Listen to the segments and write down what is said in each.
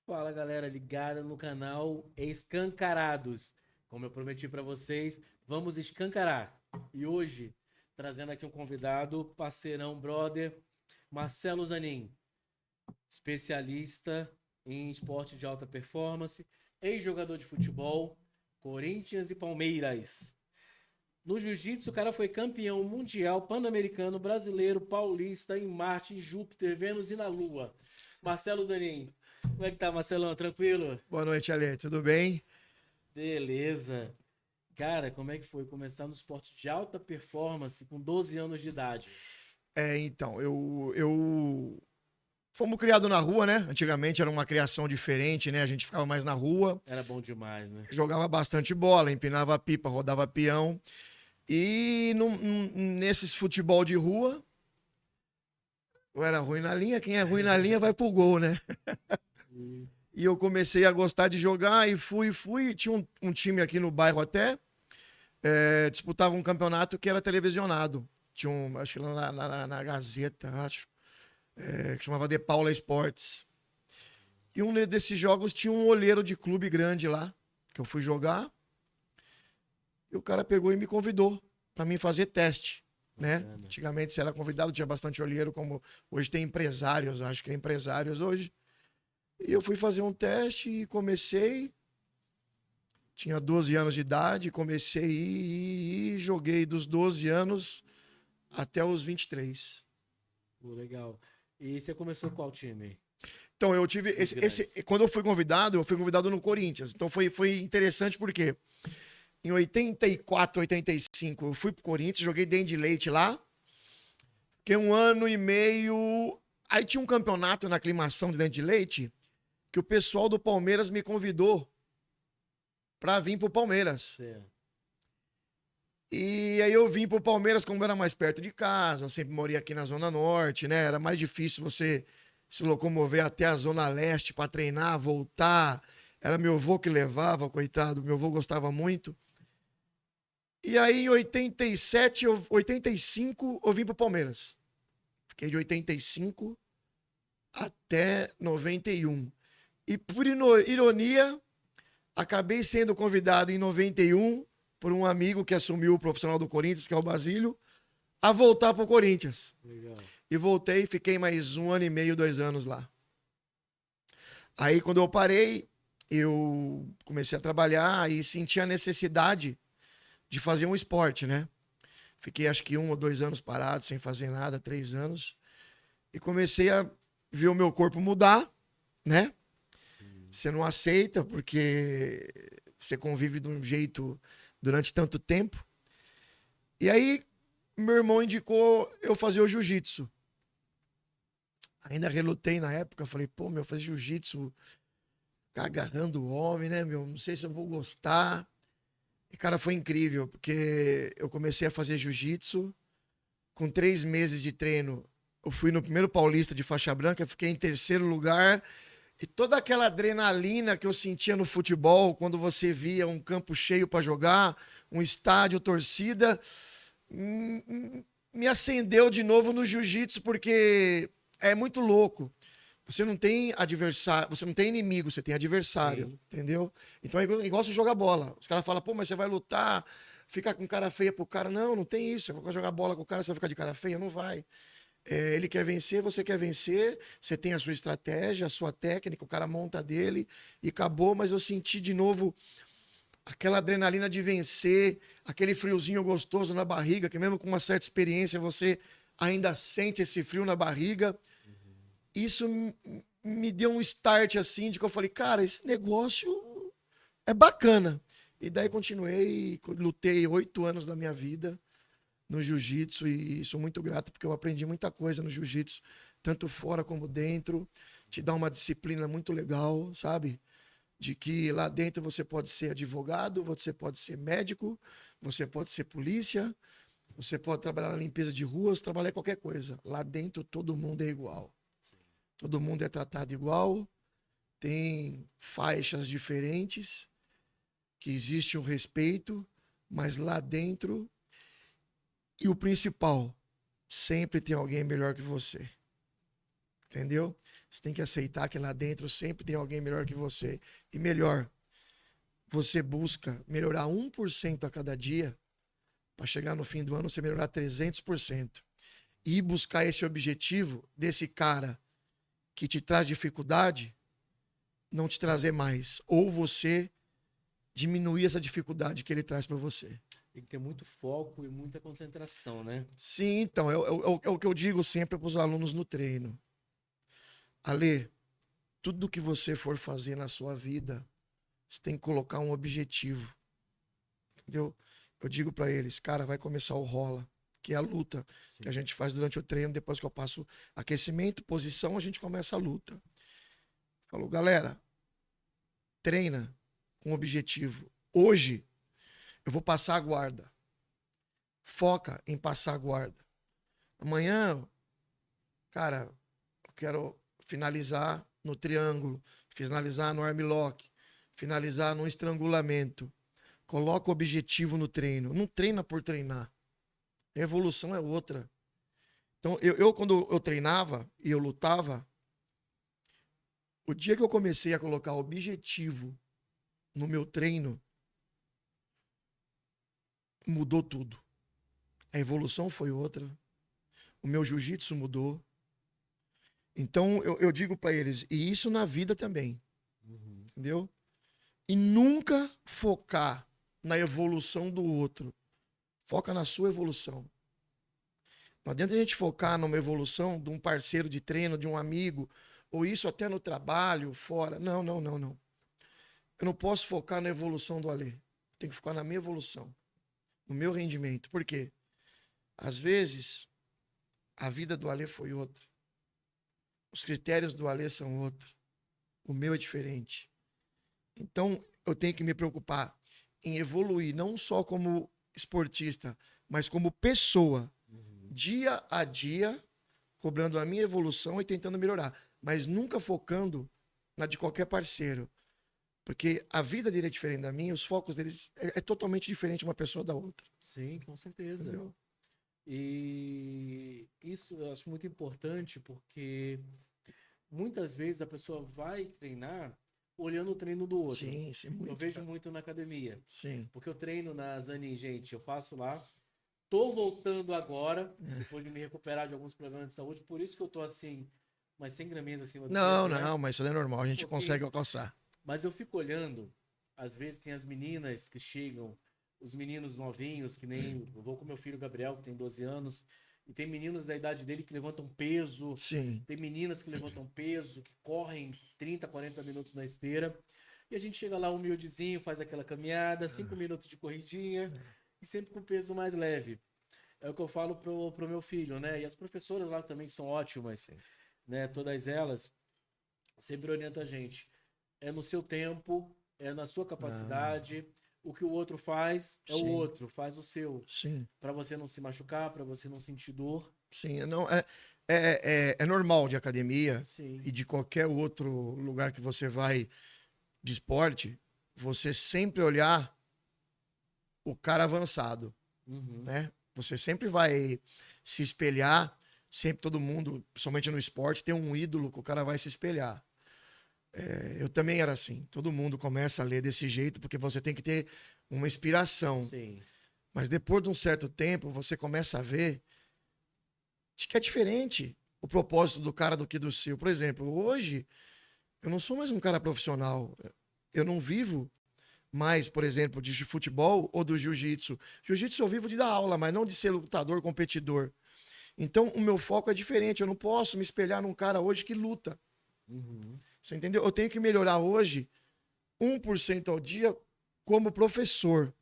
Fala galera, ligada no canal Escancarados. Como eu prometi para vocês, vamos escancarar. E hoje, trazendo aqui um convidado, parceirão, brother, Marcelo Zanin, especialista em esporte de alta performance, ex-jogador de futebol, Corinthians e Palmeiras. No jiu-jitsu, o cara foi campeão mundial, pan-americano, brasileiro, paulista, em Marte, em Júpiter, Vênus e na Lua. Marcelo Zanin. Como é que tá, Marcelão? Tranquilo? Boa noite, Ale. Tudo bem? Beleza. Cara, como é que foi começar no esporte de alta performance com 12 anos de idade? Então, eu... Fomos criados na rua, né? Antigamente era uma criação diferente, né? A gente ficava mais na rua, Era bom demais, né? jogava bastante bola, empinava pipa, rodava peão. E nesses futebol de rua, eu era ruim na linha. Quem é ruim na linha vai pro gol, né? Hum. E eu comecei a gostar de jogar e fui. Tinha um time aqui no bairro até, disputava um campeonato que era televisionado. Tinha acho que lá na Gazeta, acho. Que chamava De Paula Esportes. E um desses jogos tinha um olheiro de clube grande lá, que eu fui jogar. E o cara pegou e me convidou para mim fazer teste, né? Bacana. Antigamente você era convidado, tinha bastante olheiro, como hoje tem empresários, acho que é empresários hoje. E eu fui fazer um teste e comecei. Tinha 12 anos de idade, comecei a ir, joguei dos 12 anos até os 23. Pô, legal. E você começou qual time? Então, eu tive. Os grandes. Quando eu fui convidado no Corinthians. Então, foi interessante porque em 84, 85, eu fui pro Corinthians, joguei dentro de leite lá. Fiquei um ano e meio. Aí tinha um campeonato na aclimação de dentro de leite que o pessoal do Palmeiras me convidou pra vir pro Palmeiras. Certo. E aí eu vim pro Palmeiras, como era mais perto de casa, eu sempre morei aqui na Zona Norte, né? Era mais difícil você se locomover até a Zona Leste para treinar, voltar. Era meu avô que levava, coitado, meu avô gostava muito. E aí em 87, 85, eu vim pro Palmeiras. Fiquei de 85 até 91. E por ironia, acabei sendo convidado em 91 por um amigo que assumiu o profissional do Corinthians, que é o Basílio, a voltar pro Corinthians. Legal. E voltei, fiquei mais um ano e meio, 2 anos lá. Aí, quando eu parei, eu comecei a trabalhar e senti a necessidade de fazer um esporte, né? Fiquei acho que 1 ou 2 anos parado, sem fazer nada, 3 anos. E comecei a ver o meu corpo mudar, né? Você não aceita porque você convive de um jeito durante tanto tempo. E aí, meu irmão indicou eu fazer o jiu-jitsu. Ainda relutei na época, falei, pô, meu, fazer jiu-jitsu, ficar agarrando o homem, né, meu? Não sei se eu vou gostar. E, cara, foi incrível, porque eu comecei a fazer jiu-jitsu. Com 3 meses de treino, eu fui no primeiro Paulista de faixa branca, fiquei em terceiro lugar. E toda aquela adrenalina que eu sentia no futebol, quando você via um campo cheio para jogar, um estádio, torcida, me acendeu de novo no jiu-jitsu, porque é muito louco. Você não tem adversário, você não tem inimigo, você tem adversário, Sim. entendeu? Então é igual você jogar bola. Os caras falam, pô, mas você vai lutar, ficar com cara feia pro cara. Não, não tem isso. Eu vou jogar bola com o cara, você vai ficar de cara feia? Não vai. Ele quer vencer, você quer vencer, você tem a sua estratégia, a sua técnica, o cara monta dele e acabou, mas eu senti de novo aquela adrenalina de vencer, aquele friozinho gostoso na barriga, que mesmo com uma certa experiência você ainda sente esse frio na barriga. Isso me deu um start assim, de que eu falei, cara, esse negócio é bacana. E daí continuei, lutei 8 anos da minha vida no jiu-jitsu e sou muito grato porque eu aprendi muita coisa no jiu-jitsu, tanto fora como dentro. Te dá uma disciplina muito legal, sabe? De que lá dentro você pode ser advogado, você pode ser médico, você pode ser polícia, você pode trabalhar na limpeza de ruas, trabalhar em qualquer coisa. Lá dentro todo mundo é igual. Todo mundo é tratado igual, tem faixas diferentes, que existe um respeito, mas lá dentro, e o principal, sempre tem alguém melhor que você. Entendeu? Você tem que aceitar que lá dentro sempre tem alguém melhor que você. E melhor, você busca melhorar 1% a cada dia para chegar no fim do ano você melhorar 300%. E buscar esse objetivo desse cara que te traz dificuldade, não te trazer mais. Ou você diminuir essa dificuldade que ele traz para você. Tem que ter muito foco e muita concentração, né? Sim, então, é o que eu digo sempre para os alunos no treino. Ale, tudo que você for fazer na sua vida, você tem que colocar um objetivo. Entendeu? Eu digo para eles, cara, vai começar o rola, que é a luta Sim. que a gente faz durante o treino, depois que eu passo aquecimento, posição, a gente começa a luta. Falou, galera, treina com objetivo. Hoje, eu vou passar a guarda. Foca em passar a guarda. Amanhã, cara, eu quero finalizar no triângulo, finalizar no armlock, finalizar no estrangulamento. Coloca o objetivo no treino. Não treina por treinar. A evolução é outra. Então, quando eu treinava e eu lutava, o dia que eu comecei a colocar objetivo no meu treino, mudou tudo. A evolução foi outra. O meu jiu-jitsu mudou. Então, eu digo para eles, e isso na vida também. Uhum. Entendeu? E nunca focar na evolução do outro. Foca na sua evolução. Não adianta a gente focar numa evolução de um parceiro de treino, de um amigo, ou isso até no trabalho, fora. Não, não, não, não. Eu não posso focar na evolução do Alê. Tenho que focar na minha evolução, no meu rendimento. Por quê? Às vezes, a vida do Alê foi outra. Os critérios do Alê são outros. O meu é diferente. Então, eu tenho que me preocupar em evoluir, não só como esportista, mas como pessoa, dia a dia, cobrando a minha evolução e tentando melhorar, mas nunca focando na de qualquer parceiro. Porque a vida dele é diferente da minha, os focos deles é totalmente diferente uma pessoa da outra. Sim, com certeza. Entendeu? E isso eu acho muito importante porque muitas vezes a pessoa vai treinar olhando o treino do outro. Sim, sim, muito. Eu vejo Cara. muito na academia. Sim. Porque eu treino na Zanin, gente, eu faço lá. Tô voltando agora, depois de me recuperar de alguns problemas de saúde, por isso que eu tô assim, umas 100 graminhas acima do Não, peso, né? não, mas isso não é normal, a gente Porque consegue alcançar. Mas eu fico olhando, às vezes tem as meninas que chegam, os meninos novinhos, que nem. Eu vou com meu filho Gabriel, que tem 12 anos, e tem meninos da idade dele que levantam peso, Sim. tem meninas que levantam peso, que correm 30, 40 minutos na esteira. E a gente chega lá humildezinho, faz aquela caminhada, 5 minutos de corridinha, e sempre com peso mais leve. É o que eu falo pro meu filho, né? E as professoras lá também são ótimas, né? Todas elas sempre orientam a gente. É no seu tempo, é na sua capacidade. O que o outro faz é o Sim. outro, faz o seu. Sim. Para você não se machucar, para você não sentir dor. Sim, não, é normal de academia Sim. e de qualquer outro lugar que você vai de esporte, você sempre olhar o cara avançado, Uhum. né? Você sempre vai se espelhar, sempre todo mundo, principalmente no esporte, tem um ídolo que o cara vai se espelhar. Eu também era assim, todo mundo começa a ler desse jeito porque você tem que ter uma inspiração. Sim. Mas depois de um certo tempo, você começa a ver que é diferente o propósito do cara do que do seu. Por exemplo, hoje, eu não sou mais um cara profissional. Eu não vivo mais, por exemplo, de futebol ou do jiu-jitsu. Jiu-jitsu eu vivo de dar aula, mas não de ser lutador, competidor. Então, o meu foco é diferente. Eu não posso me espelhar num cara hoje que luta. Uhum. Você entendeu? Eu tenho que melhorar hoje 1% ao dia como professor,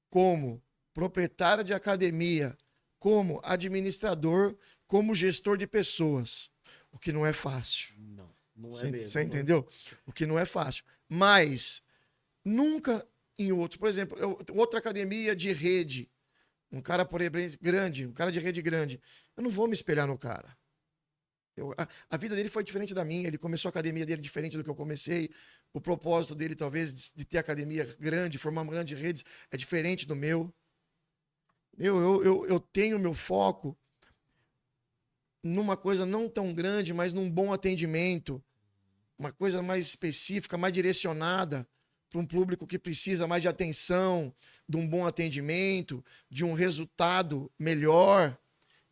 como proprietário de academia, como administrador, como gestor de pessoas. O que não é fácil. Não, não é Você mesmo. entendeu? O que não é fácil. Mas nunca em outros. Por exemplo, outra academia de rede. Um cara, por exemplo, grande, um cara de rede grande. Eu não vou me espelhar no cara. A vida dele foi diferente da minha. Ele começou a academia dele diferente do que eu comecei. O propósito dele, talvez, de ter academia grande, formar uma grande rede, é diferente do meu. Eu tenho meu foco numa coisa não tão grande, mas num bom atendimento, uma coisa mais específica, mais direcionada para um público que precisa mais de atenção, de um bom atendimento, de um resultado melhor,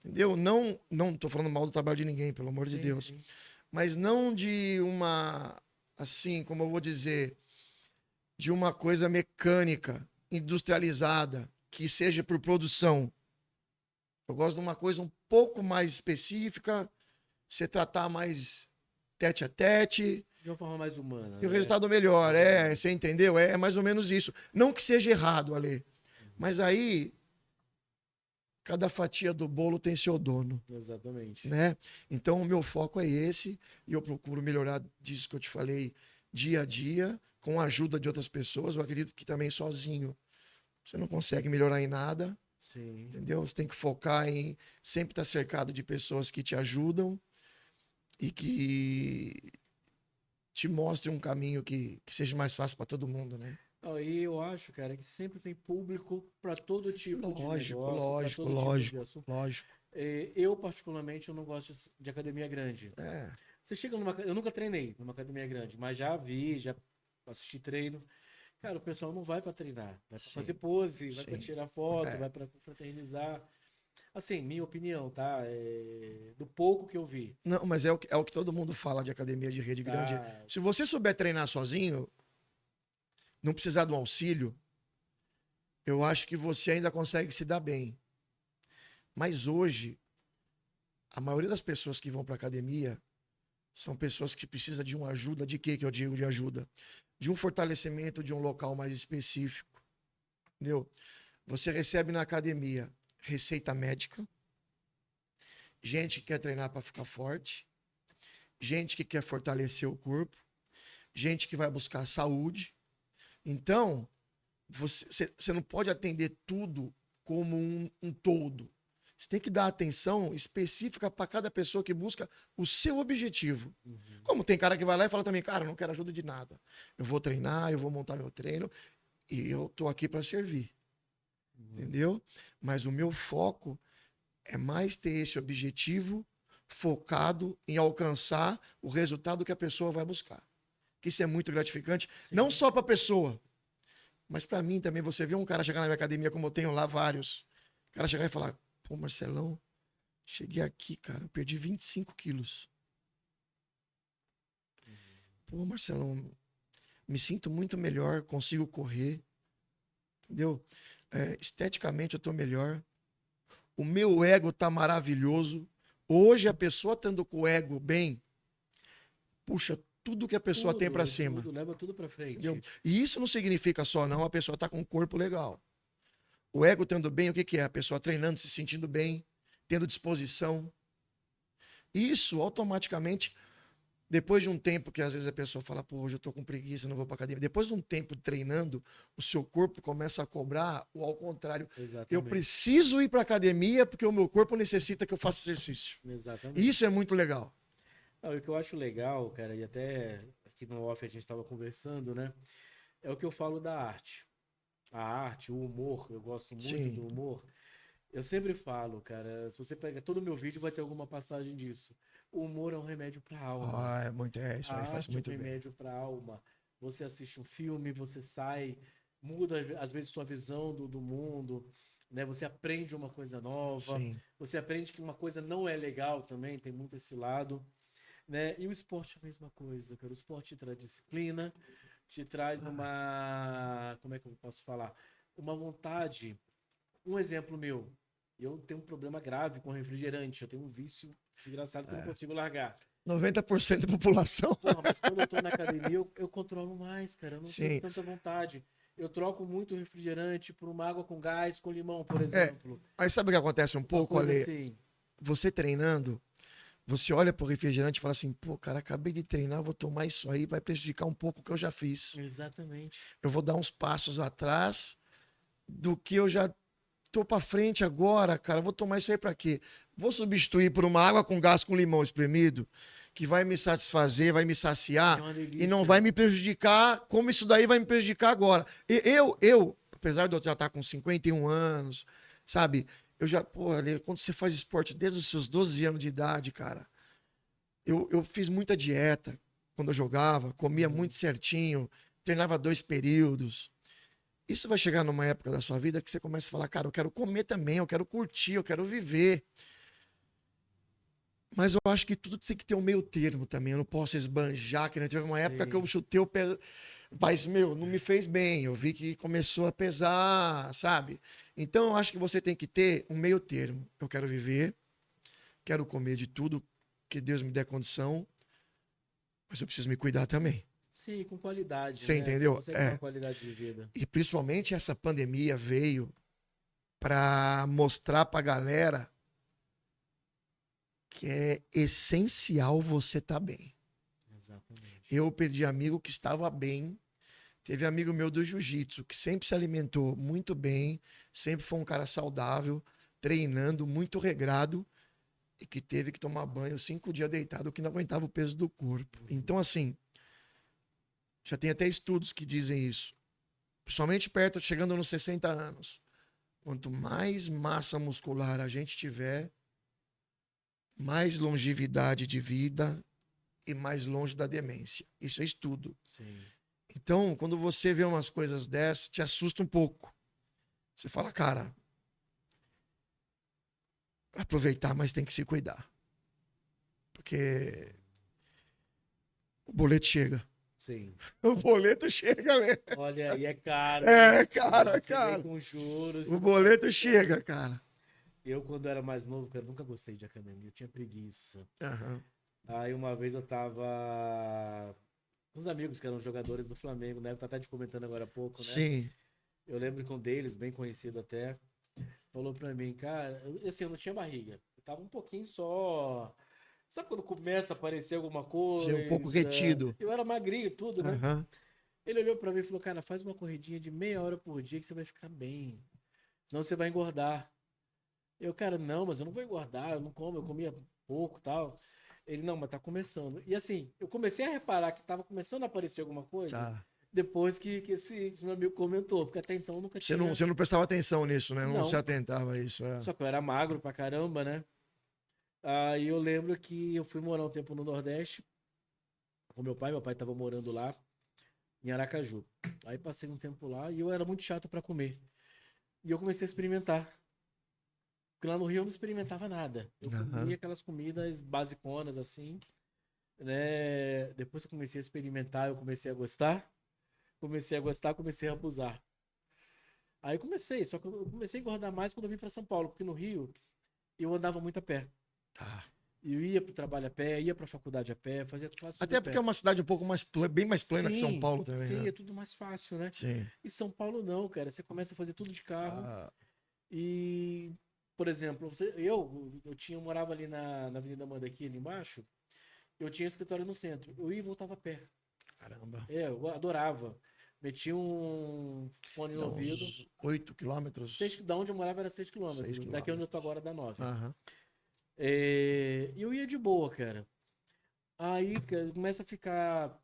entendeu? Não estou falando mal do trabalho de ninguém, pelo amor de Deus, sim. mas não de uma, assim, como eu vou dizer, de uma coisa mecânica, industrializada, que seja por produção. Eu gosto de uma coisa um pouco mais específica, você tratar mais tete a tete, De uma forma mais humana, e o né? resultado melhor. Você entendeu? É mais ou menos isso. Não que seja errado, Ale, mas aí cada fatia do bolo tem seu dono, Exatamente. né? Então o meu foco é esse, e eu procuro melhorar disso que eu te falei dia a dia, com a ajuda de outras pessoas. Eu acredito que também sozinho você não consegue melhorar em nada. Sim. Entendeu? Você tem que focar em sempre estar cercado de pessoas que te ajudam e que te mostrem um caminho que seja mais fácil para todo mundo, né? E eu acho, cara, que sempre tem público para todo tipo de Lógico, negócio, para lógico, todo tipo de lógico, assunto. lógico. Eu, particularmente, eu não gosto de academia grande. É, Você chega numa. Eu nunca treinei numa academia grande, mas já vi, já assisti treino. Cara, o pessoal não vai para treinar, vai para fazer sim, pose, vai para sim. tirar foto, É. vai para fraternizar. Assim, minha opinião, tá? Do pouco que eu vi. Não, mas é o que todo mundo fala de academia de rede grande. Tá? Se você souber treinar sozinho, não precisar de um auxílio, eu acho que você ainda consegue se dar bem. Mas hoje, a maioria das pessoas que vão para academia são pessoas que precisam de uma ajuda. De quê que eu digo de ajuda? De um fortalecimento de um local mais específico. Entendeu? Você recebe na academia receita médica, gente que quer treinar para ficar forte, gente que quer fortalecer o corpo, gente que vai buscar saúde. Então, você não pode atender tudo como um todo. Você tem que dar atenção específica para cada pessoa que busca o seu objetivo. Uhum. Como tem cara que vai lá e fala também, cara, eu não quero ajuda de nada. Eu vou treinar, eu vou montar meu treino e eu tô aqui para servir. Uhum. Entendeu? Mas o meu foco é mais ter esse objetivo focado em alcançar o resultado que a pessoa vai buscar. Que isso é muito gratificante, Sim. não só para a pessoa, mas para mim também. Você vê um cara chegar na minha academia, como eu tenho lá vários, o cara chegar e falar, pô, Marcelão, cheguei aqui, cara, eu perdi 25 quilos. Pô, Marcelão, me sinto muito melhor, consigo correr, entendeu? Esteticamente eu tô melhor. O meu ego tá maravilhoso. Hoje a pessoa estando com o ego bem, puxa tudo que a pessoa tem para cima. Tudo, leva tudo para frente. Entendeu? E isso não significa só não a pessoa tá com um corpo legal. O ego estando bem, o que que é? A pessoa treinando, se sentindo bem, tendo disposição. Isso automaticamente, depois de um tempo que às vezes a pessoa fala, pô, hoje eu tô com preguiça, não vou pra academia. Depois de um tempo treinando, o seu corpo começa a cobrar, ou ao contrário, Exatamente. eu preciso ir pra academia porque o meu corpo necessita que eu faça exercício. Exatamente. E isso é muito legal. Não, o que eu acho legal, cara, e até aqui no off a gente estava conversando, né? É o que eu falo da arte. A arte, o humor, eu gosto muito Sim. do humor. Eu sempre falo, cara, se você pega todo o meu vídeo, vai ter alguma passagem disso. O humor é um remédio para a alma. Isso A aí faz arte é muito um bem. remédio para a alma. Você assiste um filme, você sai, muda às vezes sua visão do mundo, né? Você aprende uma coisa nova, Sim. você aprende que uma coisa não é legal também, tem muito esse lado, né? E o esporte é a mesma coisa, cara. O esporte te traz disciplina, te traz uma, como é que eu posso falar? Uma vontade. Um exemplo meu, eu tenho um problema grave com refrigerante, eu tenho um vício desgraçado que eu não consigo largar. 90% da população. Porra, mas quando eu tô na academia, eu controlo mais, cara. Eu não Sim. tenho tanta vontade. Eu troco muito refrigerante por uma água com gás, com limão, por exemplo. Mas sabe o que acontece um Uma pouco, coisa Ale? assim. Você treinando, você olha pro refrigerante e fala assim, pô, cara, acabei de treinar, vou tomar isso aí, vai prejudicar um pouco o que eu já fiz. Exatamente. Eu vou dar uns passos atrás do que eu já tô pra frente agora, cara. Vou tomar isso aí pra quê? Vou substituir por uma água com gás com limão espremido, que vai me satisfazer, vai me saciar É uma delícia. e não vai me prejudicar como isso daí vai me prejudicar agora. Eu apesar de eu já estar com 51 anos, sabe? Eu já, pô, Ale, quando você faz esporte desde os seus 12 anos de idade, cara, eu fiz muita dieta quando eu jogava, comia Uhum. muito certinho, treinava 2 períodos. Isso vai chegar numa época da sua vida que você começa a falar, cara, eu quero comer também, eu quero curtir, eu quero viver. Mas eu acho que tudo tem que ter um meio termo também. Eu não posso esbanjar, que nem teve uma época que eu Sim. chutei o pé. Mas, meu, não me fez bem. Eu vi que começou a pesar, sabe? Então eu acho que você tem que ter um meio termo. Eu quero viver, quero comer de tudo que Deus me der condição, mas eu preciso me cuidar também. Sim, com qualidade, Você né? Você entendeu? consegue ter uma É. qualidade de vida. E principalmente essa pandemia veio para mostrar pra galera que é essencial você estar bem. Exatamente. Eu perdi amigo que estava bem. Teve amigo meu do jiu-jitsu que sempre se alimentou muito bem, sempre foi um cara saudável, treinando, muito regrado e que teve que tomar banho 5 dias deitado, que não aguentava o peso do corpo. Então, assim, já tem até estudos que dizem isso. Principalmente perto, chegando nos 60 anos. Quanto mais massa muscular a gente tiver, mais longevidade de vida e mais longe da demência. Isso é estudo. Sim. Então, quando você vê umas coisas dessas, te assusta um pouco. Você fala, cara, aproveitar, mas tem que se cuidar. Porque o boleto chega. Sim. O boleto chega, né? Olha, e é caro, hein? É, cara, Você vem cara. com juros. O boleto chega, cara. Eu, quando era mais novo, cara, nunca gostei de academia. Eu tinha preguiça. Aham. Aí uma vez eu tava com uns amigos que eram jogadores do Flamengo, né? Tá até te comentando agora há pouco, né? Sim. Eu lembro que um deles, bem conhecido até, falou pra mim, cara, assim, eu não tinha barriga. Eu tava um pouquinho só. Sabe quando começa a aparecer alguma Ser um pouco coisa? retido. Eu era magrinho e tudo, né? Aham. Ele olhou pra mim e falou, cara, faz uma corridinha de meia hora por dia que você vai ficar bem. Senão você vai engordar. Eu, cara, não, mas eu não vou engordar, eu não como, eu comia pouco e tal. Ele, não, mas tá começando. E assim, eu comecei a reparar que tava começando a aparecer alguma coisa Tá. depois que esse meu amigo comentou, porque até então eu nunca tinha. Você não prestava atenção nisso, né? Não se Não. atentava a isso. É. Só que eu era magro pra caramba, né? Aí eu lembro que eu fui morar um tempo no Nordeste com meu pai tava morando lá em Aracaju. Aí passei um tempo lá e eu era muito chato pra comer. E eu comecei a experimentar. Porque lá no Rio eu não experimentava nada. Eu comia Aham. aquelas comidas basiconas assim, né? Depois que eu comecei a experimentar, eu comecei a gostar. Comecei a gostar, comecei a abusar. Aí comecei, só que eu comecei a engordar mais quando eu vim pra São Paulo, porque no Rio eu andava muito a pé. Tá. Eu ia pro trabalho a pé, ia pra faculdade a pé, fazia quase tudo a Até porque é pé. uma cidade um pouco mais bem mais plana que São Sim, Paulo também, sim, né? é tudo mais fácil, né? Sim. E São Paulo não, cara. Você começa a fazer tudo de carro Ah, e, por exemplo, eu morava ali na Avenida Mandaqui, ali embaixo. Eu tinha escritório no centro. Eu ia e voltava a pé. caramba. É, eu adorava. Metia um fone no Dá ouvido. uns 8 quilômetros, Da onde eu morava era 6 6 quilômetros. Daqui onde eu tô quilômetros. agora dá 9. Aham. E eu ia de boa, cara. Aí, cara, começa a ficar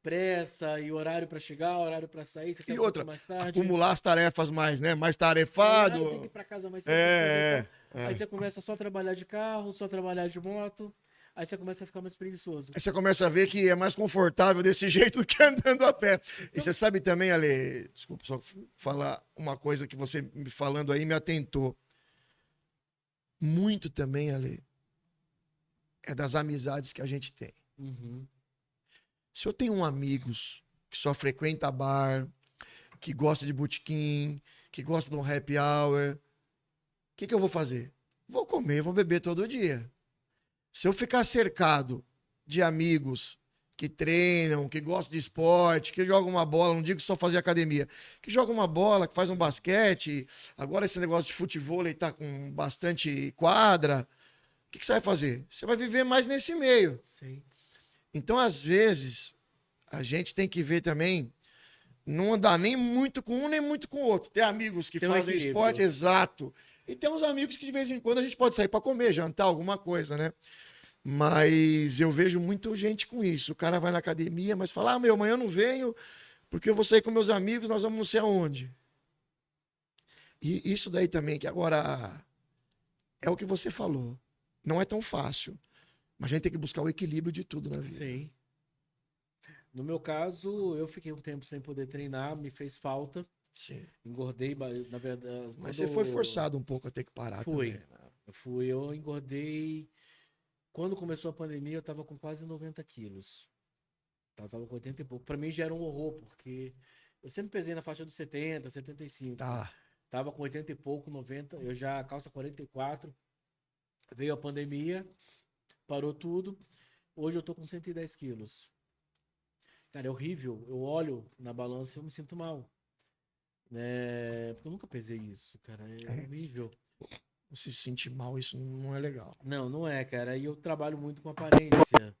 pressa e horário pra chegar, horário pra sair, você sai E um pouquinho outra, mais tarde. acumular as tarefas mais, né? Mais Aí, eu tenho que ir tarefado. pra casa mais cedo, tem que fazer É, tal. é, Aí é. você começa só a trabalhar de carro, só a trabalhar de moto. Aí você começa a ficar mais preguiçoso. Aí você começa a ver que é mais confortável desse jeito do que andando a pé. E Então, você sabe também, Ale, desculpa só falar uma coisa que você me falando aí me atentou. Muito também, Ale, é das amizades que a gente tem. uhum, Se eu tenho amigos que só frequenta bar, que gosta de botequim, que gosta de um happy hour, o que eu vou fazer? Vou comer, vou beber todo dia. Se eu ficar cercado de amigos que treinam, que gostam de esporte, que jogam uma bola, não digo só fazer academia, que jogam uma bola, que faz um basquete, agora esse negócio de futebol aí tá com bastante quadra, o que você vai fazer? Você vai viver mais nesse meio. sim. Então, às vezes, a gente tem que ver também, não andar nem muito com um, nem muito com o outro. Tem amigos que Tem um fazem esporte, equilíbrio. exato. E tem uns amigos que de vez em quando a gente pode sair para comer, jantar, alguma coisa, né? Mas eu vejo muita gente com isso. O cara vai na academia, mas fala: ah, meu, amanhã eu não venho, porque eu vou sair com meus amigos, nós vamos não sei aonde. E isso daí também, que agora é o que você falou. Não é tão fácil. Mas a gente tem que buscar o equilíbrio de tudo na vida. Sim. No meu caso, eu fiquei um tempo sem poder treinar, me fez falta. Sim. Engordei, na verdade. Mas você foi forçado um pouco a ter que parar Fui. também. Né? Eu engordei. Quando começou a pandemia, eu tava com quase 90 quilos. Eu tava com 80 e pouco. Pra mim já era um horror, porque eu sempre pesei na faixa dos 70, 75. Tá. Tava com 80 e pouco, 90. Eu já calça 44. Veio a pandemia, parou tudo. Hoje eu tô com 110 quilos. Cara, é horrível. Eu olho na balança e eu me sinto mal. Né? Porque eu nunca pesei isso, cara. É horrível. Você se sentir mal, isso não é legal. Não, não é, cara. E eu trabalho muito com aparência.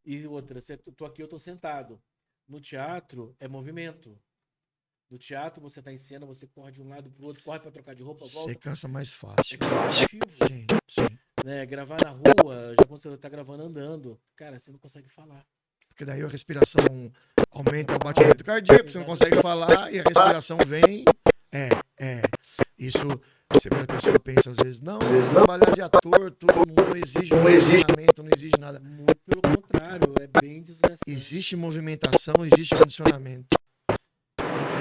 E outra, eu tô aqui, eu tô sentado. No teatro é movimento. No teatro você tá em cena, você corre de um lado pro outro, corre pra trocar de roupa, volta. Você cansa mais fácil. É cansativo. Sim, sim. Né? Gravar na rua, já quando você tá gravando andando, cara, você não consegue falar. Porque daí a respiração aumenta o batimento cardíaco, você não consegue falar e a respiração vem. Isso, você vê a pessoa pensa às vezes, não, trabalhar de ator, tudo não exige treinamento, não exige nada. Muito pelo contrário, é bem desgastante. Existe movimentação, existe condicionamento.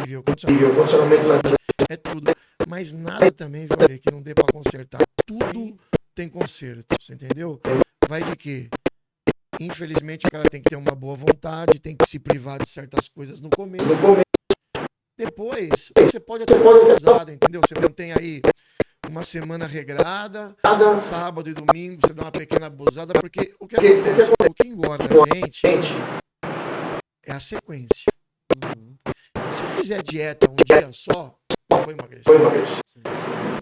Incrível, condicionamento na vida é tudo. Mas nada também, viu, Ale, que não dê pra consertar. Tudo tem conserto, você entendeu? Vai de quê? Infelizmente o cara tem que ter uma boa vontade, tem que se privar de certas coisas no começo. Depois, você pode até dar uma usada, entendeu? Você mantém aí uma semana regrada, sábado e domingo você dá uma pequena abusada, porque o que acontece, o que engorda a gente é a sequência. Se eu fizer dieta um dia só, não vou emagrecer.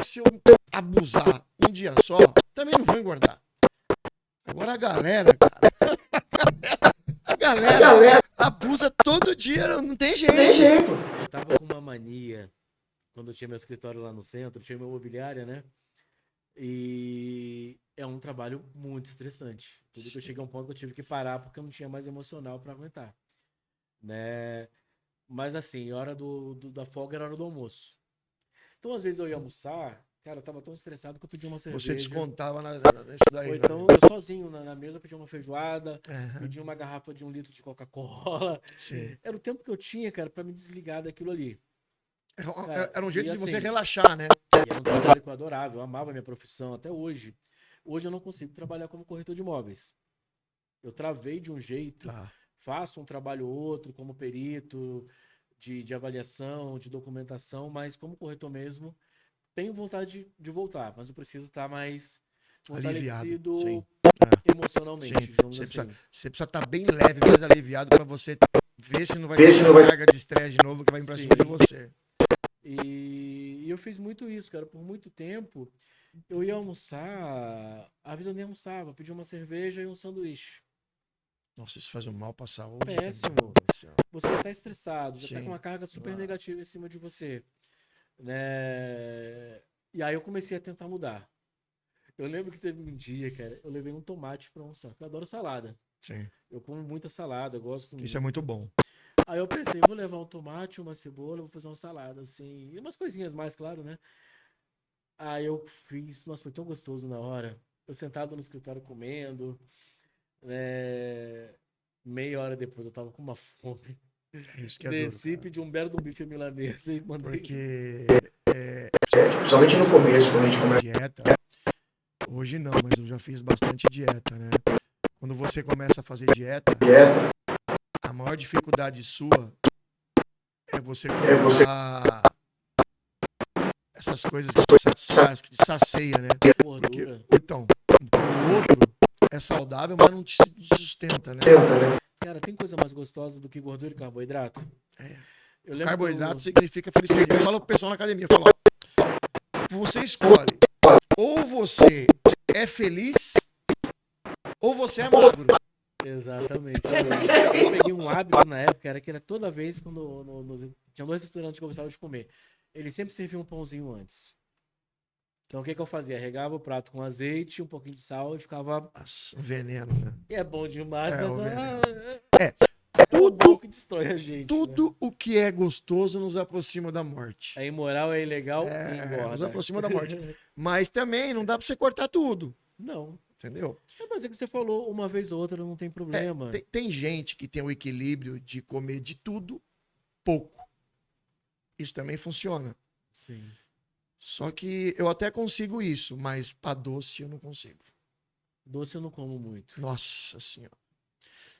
Se eu abusar um dia só, também não vou engordar. Agora a galera, cara, a galera abusa todo dia, não tem jeito. Eu tava com uma mania, quando eu tinha meu escritório lá no centro, tinha minha imobiliária, né? E é um trabalho muito estressante. Tudo que eu cheguei a um ponto que eu tive que parar porque eu não tinha mais emocional para aguentar, né? Mas assim, a hora da folga era a hora do almoço. Então, às vezes eu ia almoçar, cara, eu tava tão estressado que eu pedi uma cerveja. Você descontava nisso daí. Ou então, eu sozinho na mesa, pedi uma feijoada, pedi uma garrafa de 1 litro de Coca-Cola. Sim. Era o tempo que eu tinha, cara, pra me desligar daquilo ali. Era um jeito de você assim, relaxar, né? Era um trabalho que eu adorava, eu amava a minha profissão até hoje. Hoje eu não consigo trabalhar como corretor de imóveis. Eu travei de um jeito, faço um trabalho ou outro como perito, de avaliação, de documentação, mas como corretor mesmo, tenho vontade de voltar, mas eu preciso estar mais fortalecido emocionalmente, digamos você assim. Você precisa estar bem leve, mais aliviado para você ver se não vai ter uma carga de estresse de novo que vai vir pra cima de você. E eu fiz muito isso, cara, por muito tempo. Eu ia almoçar, às vezes eu nem almoçava, pedia uma cerveja e um sanduíche. Nossa, isso faz um mal pra saúde. Péssimo. Você já tá estressado, já tá com uma carga super negativa em cima de você, né? E aí eu comecei a tentar mudar. Eu lembro que teve um dia, cara, eu levei um tomate pra almoçar, porque eu adoro salada. Sim. Eu como muita salada, eu gosto muito. Isso é muito bom. Aí eu pensei, vou levar um tomate, uma cebola, vou fazer uma salada, assim, e umas coisinhas mais, claro, né? Aí eu fiz, nossa, foi tão gostoso na hora. Eu sentado no escritório comendo, meia hora depois eu tava com uma fome. Isso que é Desci, duro, pedi um belo do bife milanesa e mandei. Porque, principalmente no começo, quando a gente começa dieta, hoje não, mas eu já fiz bastante dieta, né? Quando você começa a fazer dieta, a maior dificuldade sua é você colocar essas coisas que te satisfaz, que te sacia, né? Porque, então, o outro é saudável, mas não te sustenta, né? Cara, tem coisa mais gostosa do que gordura e carboidrato? Carboidrato significa felicidade. Eu falo pro pessoal na academia, eu falo, ó, você escolhe, ou você é feliz, ou você é magro. Exatamente. Eu peguei um hábito na época, era que era toda vez quando tinha 2 restaurantes que eu gostava de comer. Eles sempre serviam um pãozinho antes. Então o que eu fazia? Regava o prato com azeite, um pouquinho de sal e ficava... Nossa, um veneno, né? E é bom demais, mas... álcool que destrói a gente. Né? Tudo o que é gostoso nos aproxima da morte. É imoral, é ilegal e engorda. Nos aproxima da morte. Mas também não dá pra você cortar tudo. Não. Entendeu? Mas é que você falou uma vez ou outra, não tem problema. Tem gente que tem o equilíbrio de comer de tudo pouco. Isso também funciona. Sim. Só que eu até consigo isso, mas pra doce eu não consigo. Doce eu não como muito. Nossa senhora.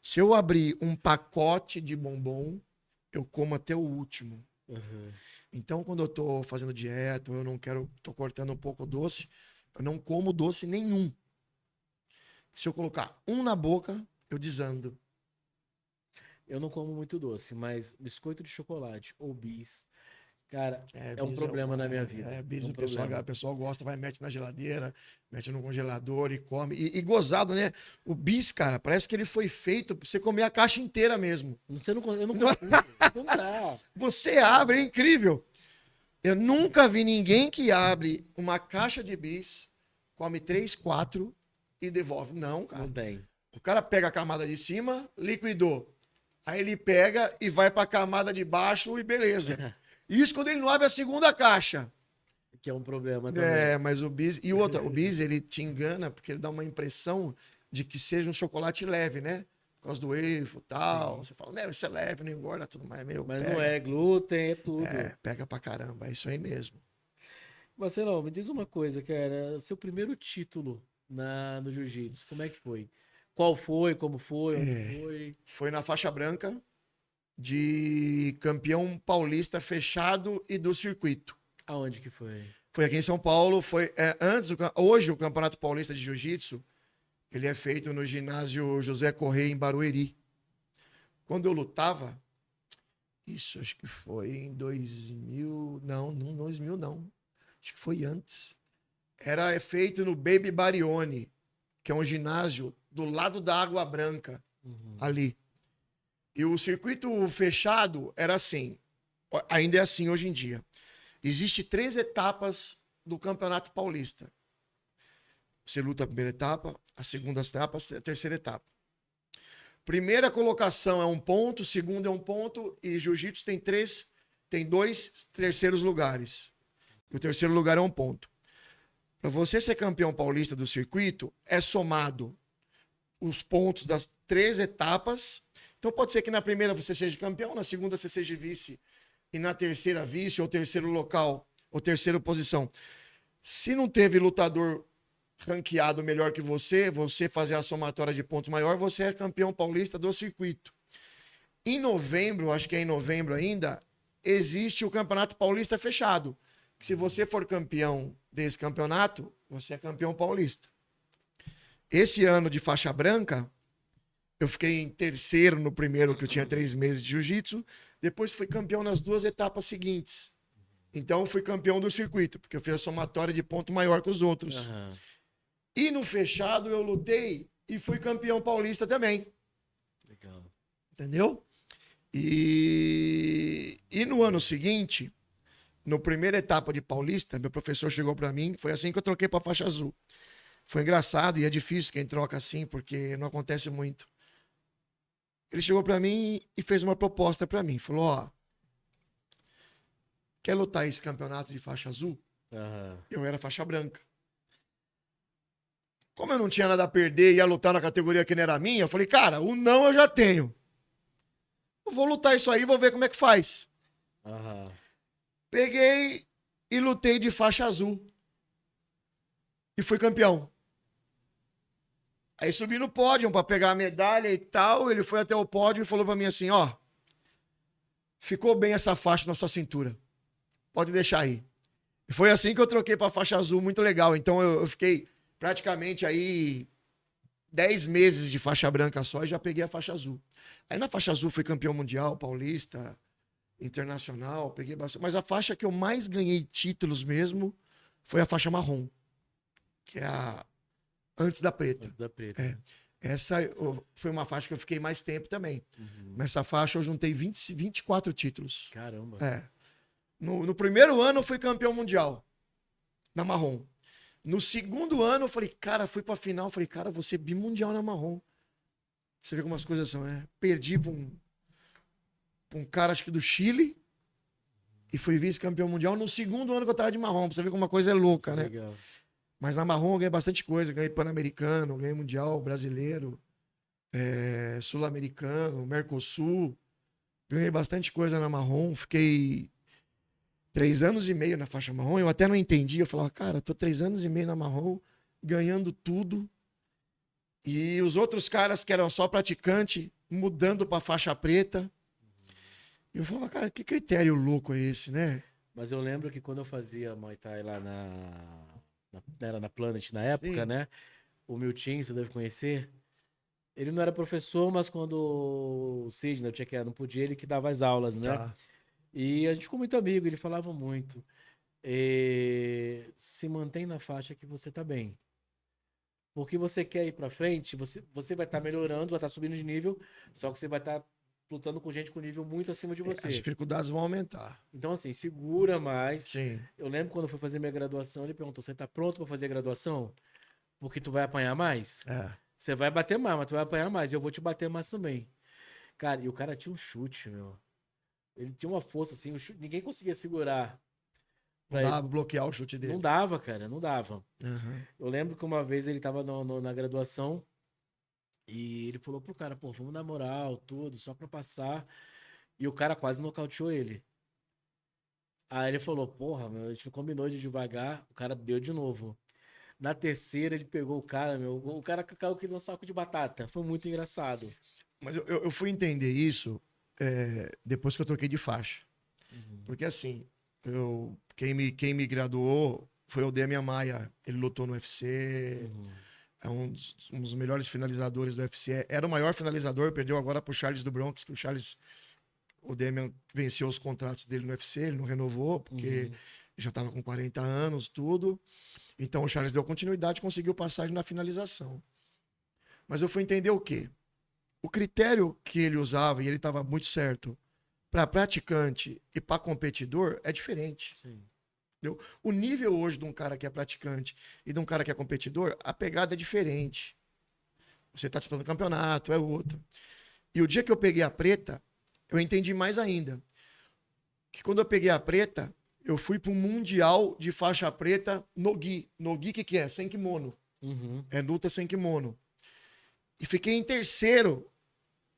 Se eu abrir um pacote de bombom, eu como até o último. Uhum. Então, quando eu tô fazendo dieta, ou eu não quero, tô cortando um pouco o doce, eu não como doce nenhum. Se eu colocar um na boca, eu desando. Eu não como muito doce, mas biscoito de chocolate ou bis, cara, é um bis problema na minha vida. Bis, É um o pessoal, problema. a pessoa gosta, vai, mete na geladeira, mete no congelador e come. E gozado, né? O bis, cara, parece que ele foi feito pra você comer a caixa inteira mesmo. Você não, eu não Não- consigo. Não dá. Você abre, é incrível. Eu nunca vi ninguém que abre uma caixa de bis, come 3, 4 e devolve. Não, cara. Não tem. O cara pega a camada de cima, liquidou. Aí ele pega e vai pra camada de baixo e beleza. Isso quando ele não abre a segunda caixa. Que é um problema também. Mas o bis. E outra, o bis ele te engana porque ele dá uma impressão de que seja um chocolate leve, né? Por causa do waffle e tal. Você fala, meu, isso é leve, não engorda tudo mais. Meu, Mas pega. não é glúten, é tudo. Pega pra caramba. É isso aí mesmo. Marcelão, me diz uma coisa, cara. Seu primeiro título no jiu-jitsu, como é que foi? Qual foi? Como foi? Onde foi? Foi na faixa branca de campeão paulista fechado e do circuito. Aonde que foi? Foi aqui em São Paulo. Hoje o Campeonato Paulista de Jiu-Jitsu ele é feito no ginásio José Correia em Barueri. Quando eu lutava, isso acho que foi em 2000, não 2000 não. Acho que foi antes. Era feito no Baby Barione, que é um ginásio do lado da Água Branca, ali. E o circuito fechado era assim, ainda é assim hoje em dia. Existem 3 etapas do Campeonato Paulista. Você luta a primeira etapa, a segunda etapa, a terceira etapa. Primeira colocação é 1 ponto, segunda é 1 ponto, e jiu-jitsu tem 2 terceiros lugares. E o terceiro lugar é 1 ponto. Para você ser campeão paulista do circuito, é somado os pontos das 3 etapas. Então pode ser que na primeira você seja campeão, na segunda você seja vice, e na terceira vice, ou terceiro local, ou terceira posição. Se não teve lutador ranqueado melhor que você fazer a somatória de pontos maior, você é campeão paulista do circuito. Em novembro, acho que é em novembro ainda, existe o Campeonato Paulista fechado. Se você for campeão desse campeonato, você é campeão paulista. Esse ano de faixa branca, eu fiquei em terceiro no primeiro, que eu tinha 3 meses de jiu-jitsu. Depois fui campeão nas 2 etapas seguintes. Então fui campeão do circuito, porque eu fiz a somatória de ponto maior que os outros. Aham. E no fechado eu lutei e fui campeão paulista também. Legal. Entendeu? E no ano seguinte, na primeira etapa de paulista, meu professor chegou para mim, foi assim que eu troquei para faixa azul. Foi engraçado e é difícil quem troca assim, porque não acontece muito. Ele chegou para mim e fez uma proposta para mim. Falou, ó, quer lutar esse campeonato de faixa azul? Aham. Eu era faixa branca. Como eu não tinha nada a perder e ia lutar na categoria que não era minha, eu falei, cara, o não eu já tenho. Eu vou lutar isso aí, vou ver como é que faz. Aham. Peguei e lutei de faixa azul. E fui campeão. Aí subi no pódio pra pegar a medalha e tal. Ele foi até o pódio e falou pra mim assim, ó, ficou bem essa faixa na sua cintura. Pode deixar aí. E foi assim que eu troquei pra faixa azul, muito legal. Então eu fiquei praticamente aí 10 meses de faixa branca só e já peguei a faixa azul. Aí na faixa azul fui campeão mundial, paulista, internacional, peguei bastante. Mas a faixa que eu mais ganhei títulos mesmo foi a faixa marrom, que é a antes da preta. Da preta. É. Essa foi uma faixa que eu fiquei mais tempo também. Uhum. Nessa faixa eu juntei 24 títulos. Caramba. É. No primeiro ano eu fui campeão mundial, na marrom. No segundo ano eu falei, cara, fui pra final, eu falei, cara, vou ser bimundial na marrom. Você vê como as coisas são, né? Perdi pra pra um cara, acho que do Chile, e fui vice-campeão mundial no segundo ano que eu tava de marrom, pra você ver como uma coisa é louca, né? Legal. Mas na marrom eu ganhei bastante coisa, ganhei Pan-Americano, ganhei Mundial, Brasileiro, Sul-Americano, Mercosul, ganhei bastante coisa na marrom, fiquei 3 anos e meio na faixa marrom, eu até não entendi, eu falava, cara, tô 3 anos e meio na marrom, ganhando tudo, e os outros caras que eram só praticante, mudando pra faixa preta, e eu falava, cara, que critério louco é esse, né? Mas eu lembro que quando eu fazia Muay Thai lá era na Planet na época, Sim, né? O Milton, você deve conhecer. Ele não era professor, mas quando o Sidney, o Tchequia, não podia, ele que dava as aulas, né? tá. E a gente ficou muito amigo, ele falava muito. Se mantém na faixa que você tá bem. Porque você quer ir pra frente, você vai estar melhorando, vai estar subindo de nível, só que você vai estar lutando com gente com nível muito acima de As você. dificuldades vão aumentar. Então, assim, segura mais. Sim, Eu lembro quando eu fui fazer minha graduação, ele perguntou: você tá pronto pra fazer a graduação? Porque tu vai apanhar mais? é. Você vai bater mais, mas tu vai apanhar mais. E eu vou te bater mais também. Cara, e o cara tinha um chute, meu. Ele tinha uma força, assim, ninguém conseguia segurar. Não Pra dá ele. pra bloquear o chute Não dele. dava, cara, não dava. Aham. Eu lembro que uma vez ele tava na graduação e ele falou pro cara, pô, vamos na moral, tudo, só pra passar. E o cara quase nocauteou ele. Aí ele falou, porra, meu, a gente combinou de devagar, o cara deu de novo. Na terceira ele pegou o cara, meu, o cara caiu que nem um saco de batata. Foi muito engraçado. Mas eu fui entender isso depois que eu troquei de faixa. Uhum, Porque assim, quem me graduou foi o Demian Maia. Ele lutou no UFC, uhum, é um dos melhores finalizadores do UFC. Era o maior finalizador, perdeu agora pro Charles do Bronx, que o Demian venceu os contratos dele no UFC, ele não renovou, porque uhum. já estava com 40 anos, tudo. Então o Charles deu continuidade e conseguiu passagem na finalização. Mas eu fui entender o quê? O critério que ele usava, e ele estava muito certo, para praticante e para competidor é diferente. Sim. Entendeu? O nível hoje de um cara que é praticante e de um cara que é competidor, a pegada é diferente. Você está disputando campeonato, é outra. E o dia que eu peguei a preta, eu entendi mais ainda. Que quando eu peguei a preta, eu fui para um mundial de faixa preta no gi. No gi, o que é? Sem kimono. Uhum. É luta sem kimono. E fiquei em terceiro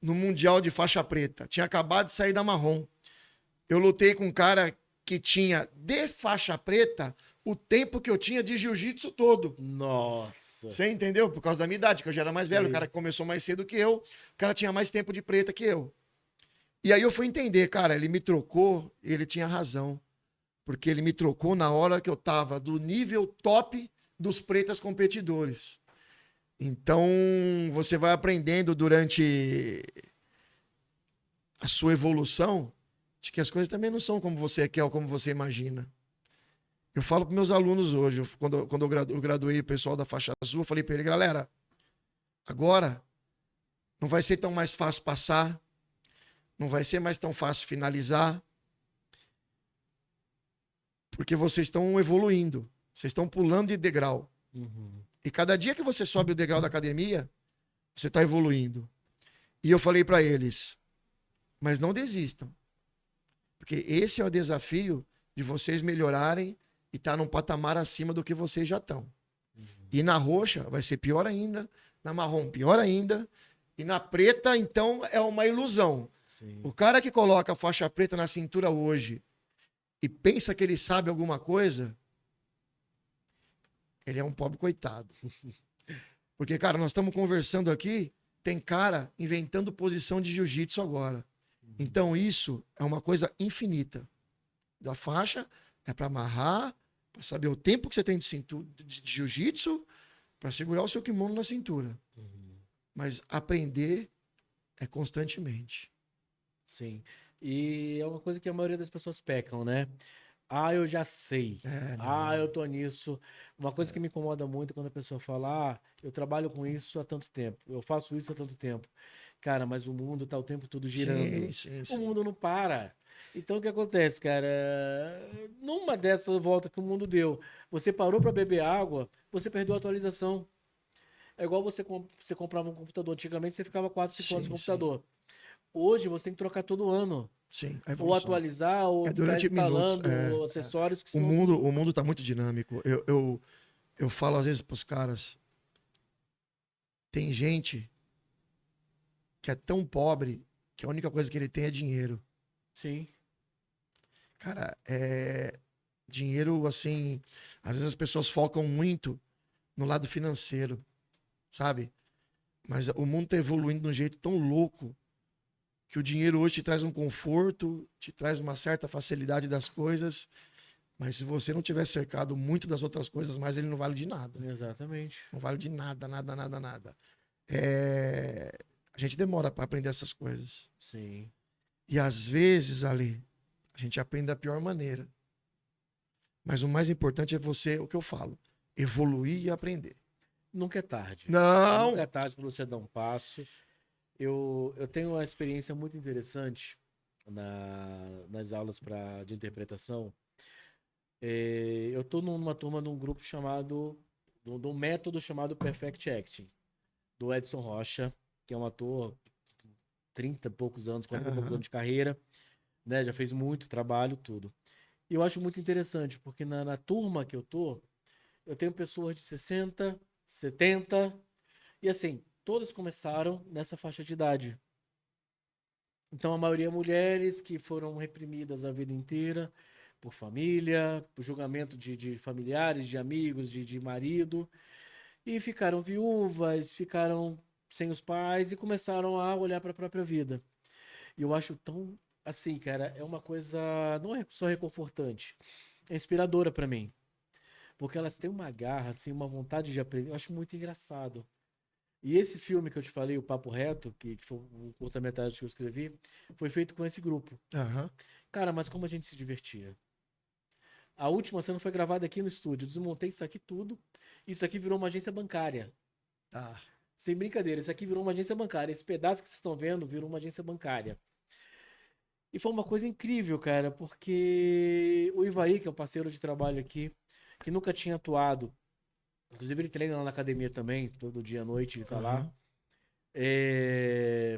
no mundial de faixa preta. Tinha acabado de sair da marrom. Eu lutei com um cara que tinha de faixa preta o tempo que eu tinha de jiu-jitsu todo. Nossa. Você entendeu? Por causa da minha idade, que eu já era mais velho. O cara Sei. que começou mais cedo que eu, o cara tinha mais tempo de preta que eu. E aí eu fui entender, cara, ele me trocou e ele tinha razão. Porque ele me trocou na hora que eu tava do nível top dos pretas competidores. Então, você vai aprendendo durante a sua evolução de que as coisas também não são como você quer ou como você imagina. Eu falo para meus alunos hoje, quando eu graduei o pessoal da faixa azul, eu falei para ele, galera, agora não vai ser tão mais fácil passar, não vai ser mais tão fácil finalizar, porque vocês estão evoluindo, vocês estão pulando de degrau. Uhum. E cada dia que você sobe o degrau da academia, você está evoluindo. E eu falei para eles, mas não desistam, porque esse é o desafio de vocês melhorarem e estar num patamar acima do que vocês já estão. Uhum. E na roxa vai ser pior ainda, na marrom pior ainda, e na preta, então, é uma ilusão. Sim. O cara que coloca a faixa preta na cintura hoje e pensa que ele sabe alguma coisa, ele é um pobre coitado. Porque, cara, nós estamos conversando aqui, tem cara inventando posição de jiu-jitsu agora. Então, isso é uma coisa infinita. Da faixa é para amarrar, para saber o tempo que você tem de cintura de jiu-jitsu, para segurar o seu kimono na cintura. Uhum. Mas aprender é constantemente. Sim. E é uma coisa que a maioria das pessoas pecam, né? Ah, eu já sei. É, Ah, eu não. tô nisso. Uma coisa que me incomoda muito é quando a pessoa fala: ah, eu trabalho com isso há tanto tempo, eu faço isso há tanto tempo. Cara, mas o mundo tá o tempo todo Sim, girando. sim, O sim. mundo não para. Então o que acontece, cara? Numa dessa volta que o mundo deu, você parou para beber água, você perdeu a atualização. É igual você comprava um computador. Antigamente você ficava 4, 5 anos no Sim, sim. computador. Hoje você tem que trocar todo ano. Sim, a Ou evolução. atualizar, ou É ficar durante minutos. instalando acessórios que O são... mundo tá muito dinâmico. Eu falo às vezes pros caras, tem gente que é tão pobre que a única coisa que ele tem é dinheiro. Sim, Cara, dinheiro, assim, às vezes as pessoas focam muito no lado financeiro, sabe? Mas o mundo tá evoluindo de um jeito tão louco que o dinheiro hoje te traz um conforto, te traz uma certa facilidade das coisas, mas se você não tiver cercado muito das outras coisas, mais ele não vale de nada. exatamente. Não vale de nada, nada, nada, nada. É, A gente demora para aprender essas coisas. Sim. E às vezes, ali, a gente aprende da pior maneira. Mas o mais importante é você, o que eu falo, evoluir e aprender. Nunca é tarde. Nunca Não! é tarde para você dar um passo. Eu tenho uma experiência muito interessante nas aulas de interpretação. Eu estou numa turma de um grupo chamado, de um método chamado Perfect Acting, do Edson Rocha, que é um ator, 30 e poucos anos, 40 e poucos Aham. anos de carreira, né? Já fez muito trabalho, tudo. E eu acho muito interessante, porque na turma que eu tenho pessoas de 60, 70, e assim, todas começaram nessa faixa de idade. Então, a maioria mulheres que foram reprimidas a vida inteira por família, por julgamento de familiares, de amigos, de marido, e ficaram viúvas, ficaram sem os pais e começaram a olhar para a própria vida. E eu acho tão assim, cara, é uma coisa não é só reconfortante, é inspiradora para mim, porque elas têm uma garra, assim, uma vontade de aprender. Eu acho muito engraçado. E esse filme que eu te falei, o Papo Reto, que foi um curta-metragem que eu escrevi, foi feito com esse grupo. Aham. Cara, mas como a gente se divertia. A última cena foi gravada aqui no estúdio. Desmontei isso aqui tudo. Isso aqui virou uma agência bancária. Tá. Sem brincadeira, isso aqui virou uma agência bancária. Esse pedaço que vocês estão vendo virou uma agência bancária. E foi uma coisa incrível, cara, porque o Ivaí, que é um parceiro de trabalho aqui, que nunca tinha atuado, inclusive ele treina lá na academia também, todo dia à noite ele tá lá. Aham.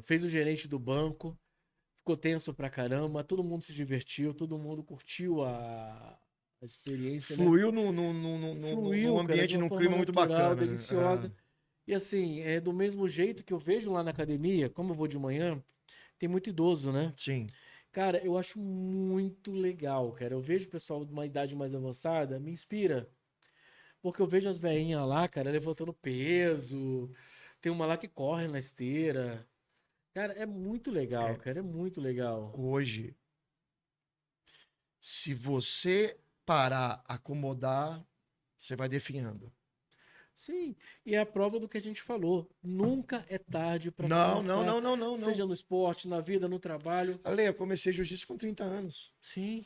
Fez o gerente do banco, ficou tenso pra caramba, todo mundo se divertiu, todo mundo curtiu a experiência, né? Fluiu num Fluiu, cara, de ambiente, uma num forma clima muito natural, bacana, né? deliciosa. E assim, é do mesmo jeito que eu vejo lá na academia, como eu vou de manhã, tem muito idoso, né? Sim. Cara, eu acho muito legal, cara. Eu vejo o pessoal de uma idade mais avançada, me inspira. Porque eu vejo as velhinhas lá, cara, levantando peso. Tem uma lá que corre na esteira. Cara, é muito legal, É, cara, é muito legal. hoje, se você parar, acomodar, você vai definhando. Sim, e é a prova do que a gente falou. Nunca é tarde pra Não, não, começar, não, não, não, não. seja no esporte, na vida, no trabalho. Ale, eu comecei jiu-jitsu com 30 anos. Sim,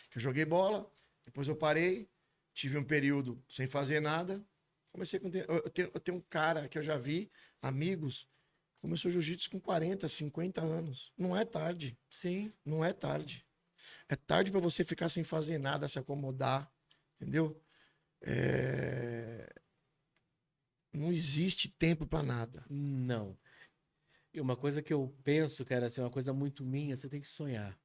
Que eu joguei bola, depois eu parei, tive um período sem fazer nada. Comecei com. Eu tenho um cara que eu já vi, amigos, começou jiu-jitsu com 40, 50 anos. Não é tarde. sim. Não é tarde. É tarde para você ficar sem fazer nada, se acomodar. Entendeu? É, Não existe tempo para nada. Não. E uma coisa que eu penso, cara, assim, uma coisa muito minha, você tem que sonhar.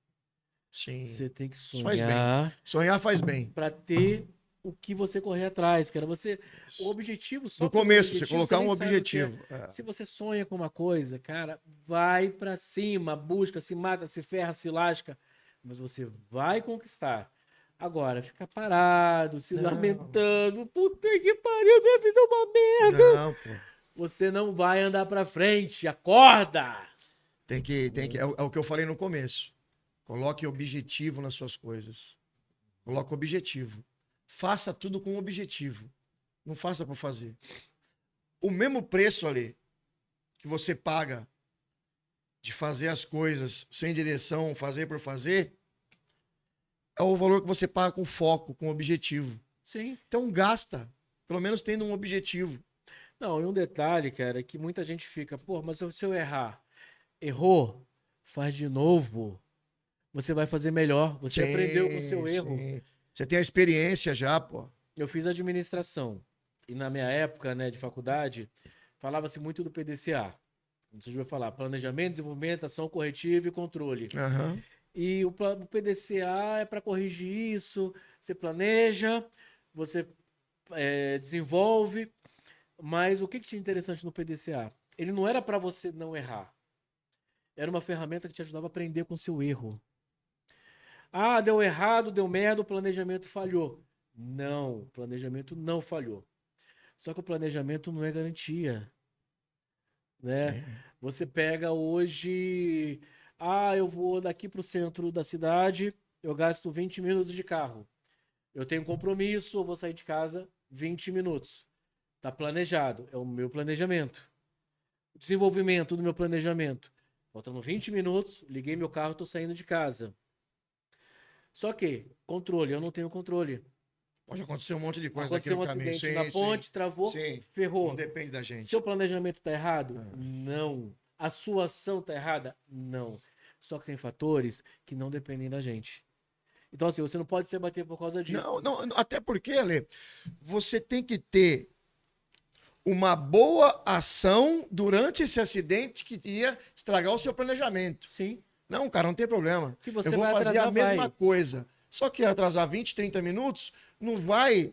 Sim. Você tem que Isso faz bem. sonhar Sonhar faz bem. pra ter o que você correr atrás, cara. O Isso. objetivo, No só pelo começo, você objetivo, você colocar nem um sabe o que é. objetivo. É. Se você sonha com uma coisa, cara, vai pra cima, busca, se mata, se ferra, se lasca, mas você vai conquistar. Agora, ficar parado, se Não, lamentando, puta que pariu, minha vida é uma merda. não, pô. Você não vai andar pra frente, acorda! É o que eu falei no começo. Coloque objetivo nas suas coisas. Coloque objetivo. Faça tudo com objetivo. Não faça por fazer. O mesmo preço ali que você paga de fazer as coisas sem direção, fazer por fazer, é o valor que você paga com foco, com objetivo. Sim. Então gasta, pelo menos tendo um objetivo. Não, e um detalhe, cara, é que muita gente fica, pô, mas se eu errar, errou, faz de novo. Você vai fazer melhor. Você aprendeu com o Sim, seu erro. sim. Você tem a experiência já, pô. Eu fiz administração. E na minha época, né, de faculdade, falava-se muito do PDCA. Você já ouviu falar, planejamento, desenvolvimento, ação corretiva e controle. Aham. E o PDCA é para corrigir isso. Você planeja, você desenvolve. Mas o que tinha interessante no PDCA? Ele não era para você não errar. Era uma ferramenta que te ajudava a aprender com o seu erro. Ah, deu errado, deu merda, o planejamento falhou. Não, o planejamento não falhou. Só que o planejamento não é garantia, né? Sim. Você pega hoje, eu vou daqui para o centro da cidade, eu gasto 20 minutos de carro. Eu tenho um compromisso, eu vou sair de casa 20 minutos. Tá planejado, é o meu planejamento. O desenvolvimento do meu planejamento. Faltando 20 minutos, liguei meu carro, tô saindo de casa. Só que, controle, eu não tenho controle. Pode acontecer um monte de coisa Aconteceu naquele um caminho. acidente na Sim, sim. ponte, travou, Sim. Não ferrou. depende da Seu gente. planejamento está errado? Ah. Não. A sua ação está errada? Não. Só que tem fatores que não dependem da gente. Então, assim, você não pode se abater por causa disso. Não, não, até porque, Ale, você tem que ter uma boa ação durante esse acidente que ia estragar o seu planejamento. Sim. Não, cara, não tem problema. Que você Eu vou vai fazer atrasar, a mesma vai. coisa. Só que atrasar 20, 30 minutos não vai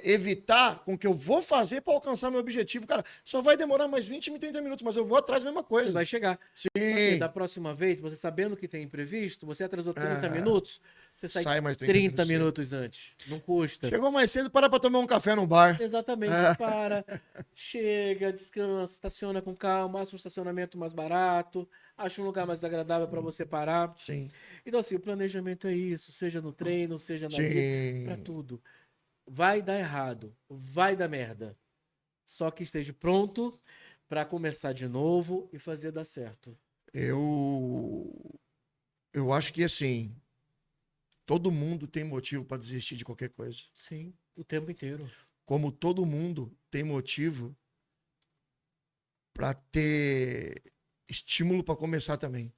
evitar com que eu vou fazer para alcançar meu objetivo. Cara, só vai demorar mais 20, 30 minutos, mas eu vou atrás da mesma Você coisa. vai chegar. Só que Sim. da próxima vez, você sabendo que tem imprevisto, você atrasou 30 Ah, minutos, você sai sai mais 30 30 minutos cedo. minutos antes. Não custa. Chegou mais cedo, para tomar um café no bar. Exatamente, Ah, para, chega, descansa, estaciona com calma, acha um estacionamento mais barato, acha um lugar mais agradável para sim, você parar. sim, Então, assim, o planejamento é isso, seja no treino, seja na vida, para sim. tudo. Vai dar errado, vai dar merda. Só que esteja pronto para começar de novo e fazer dar certo. Eu, eu acho que assim, todo mundo tem motivo para desistir de qualquer coisa. Sim, o tempo inteiro. Como todo mundo tem motivo para ter estímulo para começar também.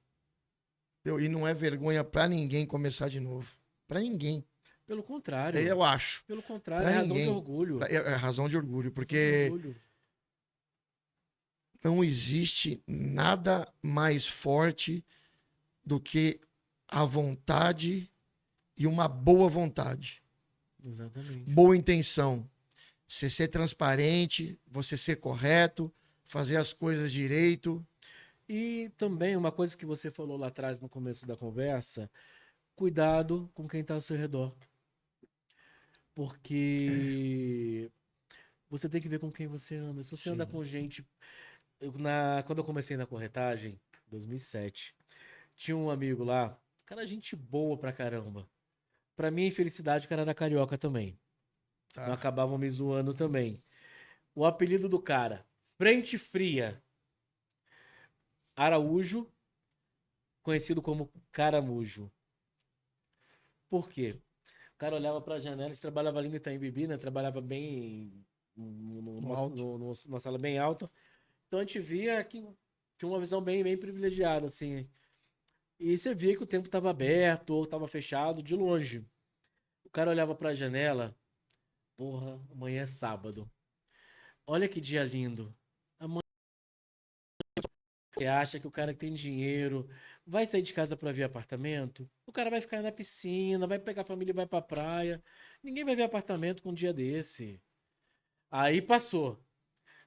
Entendeu? E não é vergonha para ninguém começar de novo. Para ninguém. Pelo contrário, Eu acho. pelo contrário, é Para razão de ninguém. orgulho. É razão de orgulho, Razão de porque orgulho. não existe nada mais forte do que a vontade e uma boa vontade. Exatamente. Boa intenção. Você ser transparente, você ser correto, fazer as coisas direito. E também uma coisa que você falou lá atrás no começo da conversa, cuidado com quem está ao seu redor. Porque você tem que ver com quem você anda. Se você anda Sim. com gente. Quando eu comecei na corretagem, 2007, tinha um amigo lá, cara, gente boa pra caramba. Pra minha infelicidade, o cara era carioca também. Então Tá. acabavam me zoando também. O apelido do cara, Frente Fria, Araújo, conhecido como Caramujo. Por quê? O cara olhava pra janela, eles trabalhavam ali no Itaim Bibi, né? Trabalhava bem No alto. numa sala bem alta. Então a gente via que tinha uma visão bem privilegiada, assim. E você via que o tempo estava aberto ou estava fechado de longe. O cara olhava pra janela, porra, amanhã é sábado. Olha que dia lindo. Amanhã você acha que o cara que tem dinheiro vai sair de casa para ver apartamento? O cara vai ficar na piscina, vai pegar a família e vai pra praia. Ninguém vai ver apartamento com um dia desse. Aí passou.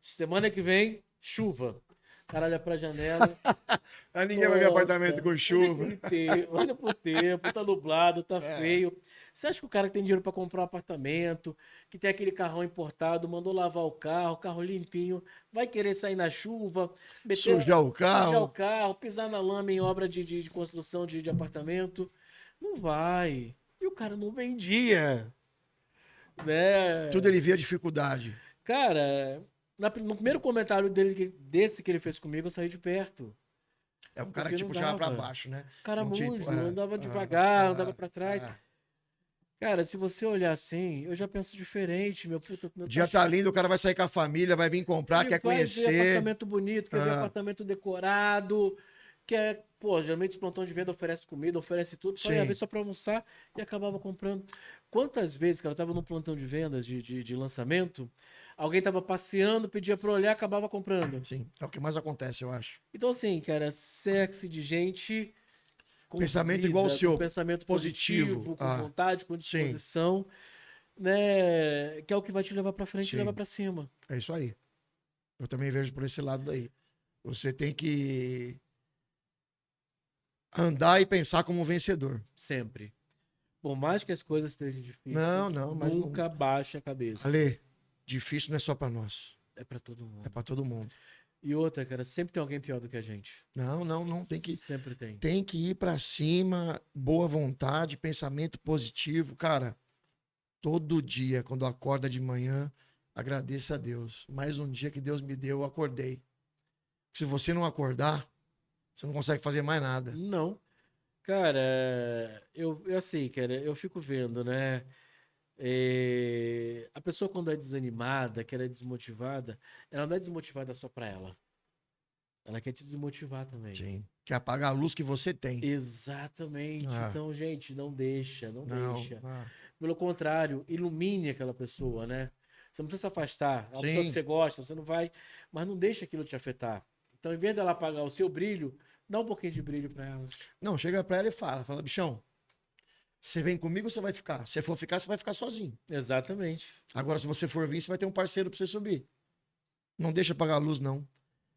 Semana que vem, chuva. O cara olha pra janela. Aí ninguém vai ver apartamento Nossa, com chuva. olha pro tempo, tá nublado, tá É. feio. Você acha que o cara que tem dinheiro pra comprar um apartamento, que tem aquele carrão importado, mandou lavar o carro limpinho, vai querer sair na chuva, Sujar o sujar o carro. carro, pisar na lama em obra de construção de apartamento? Não vai. E o cara não vendia, Tudo né? ele via dificuldade. Cara, no primeiro comentário dele, desse que ele fez comigo, eu saí de perto. É um cara que Porque te não puxava pra dava. baixo, né? Não te. Caramujo, andava devagar, andava pra trás. É. Cara, se você olhar assim, eu já penso diferente, meu puta, O meu dia tá lindo, o cara vai sair com a família, vai vir comprar, ele quer vai ver conhecer. apartamento bonito, quer ver Ah, apartamento decorado, quer, pô, geralmente os plantões de venda oferece comida, oferece tudo, só ia ver sim, só pra almoçar e acabava comprando. Quantas vezes, cara, eu tava num plantão de vendas de lançamento, alguém tava passeando, pedia pra olhar, acabava comprando. sim. É o que mais acontece, eu acho. Então assim, cara, sexy de gente com Pensamento igual o vida, seu, com pensamento positivo. positivo, com Ah, vontade, com sim, disposição, né? Que é o que vai te levar pra frente e levar sim. pra cima. É isso aí. Eu também vejo por esse lado daí. Você tem que andar e pensar como um vencedor. Sempre. Por mais que as coisas estejam Não, difíceis, não, mas não. nunca baixe a cabeça. Ale, difícil não é só pra nós. É pra todo É mundo. pra todo mundo. E outra, cara, sempre tem alguém pior do que a gente. Não, não, não. Sempre tem. Tem que ir pra cima, boa vontade, pensamento positivo. Cara, todo dia, quando acorda de manhã, agradeça a Deus. Mais um dia que Deus me deu, eu acordei. Se você não acordar, você não consegue fazer mais nada. Não. Cara, eu assim, cara, eu fico vendo, né? A pessoa quando é desanimada, que ela é desmotivada, ela não é desmotivada só pra ela. Ela quer te desmotivar também. Sim. Quer apagar a luz que você tem. Exatamente. Ah, Então, gente, não deixa, não não. deixa. Ah, Pelo contrário, ilumine aquela pessoa, né? Você não precisa se afastar. É uma pessoa que sim. você gosta, você não vai, mas não deixa aquilo te afetar. Então, em vez dela apagar o seu brilho, dá um pouquinho de brilho pra ela. Não, chega pra ela e fala, bichão, você vem comigo ou você vai ficar? Se for ficar, você vai ficar sozinho. Exatamente. Agora, se você for vir, você vai ter um parceiro pra você subir. Não deixa apagar a luz, não.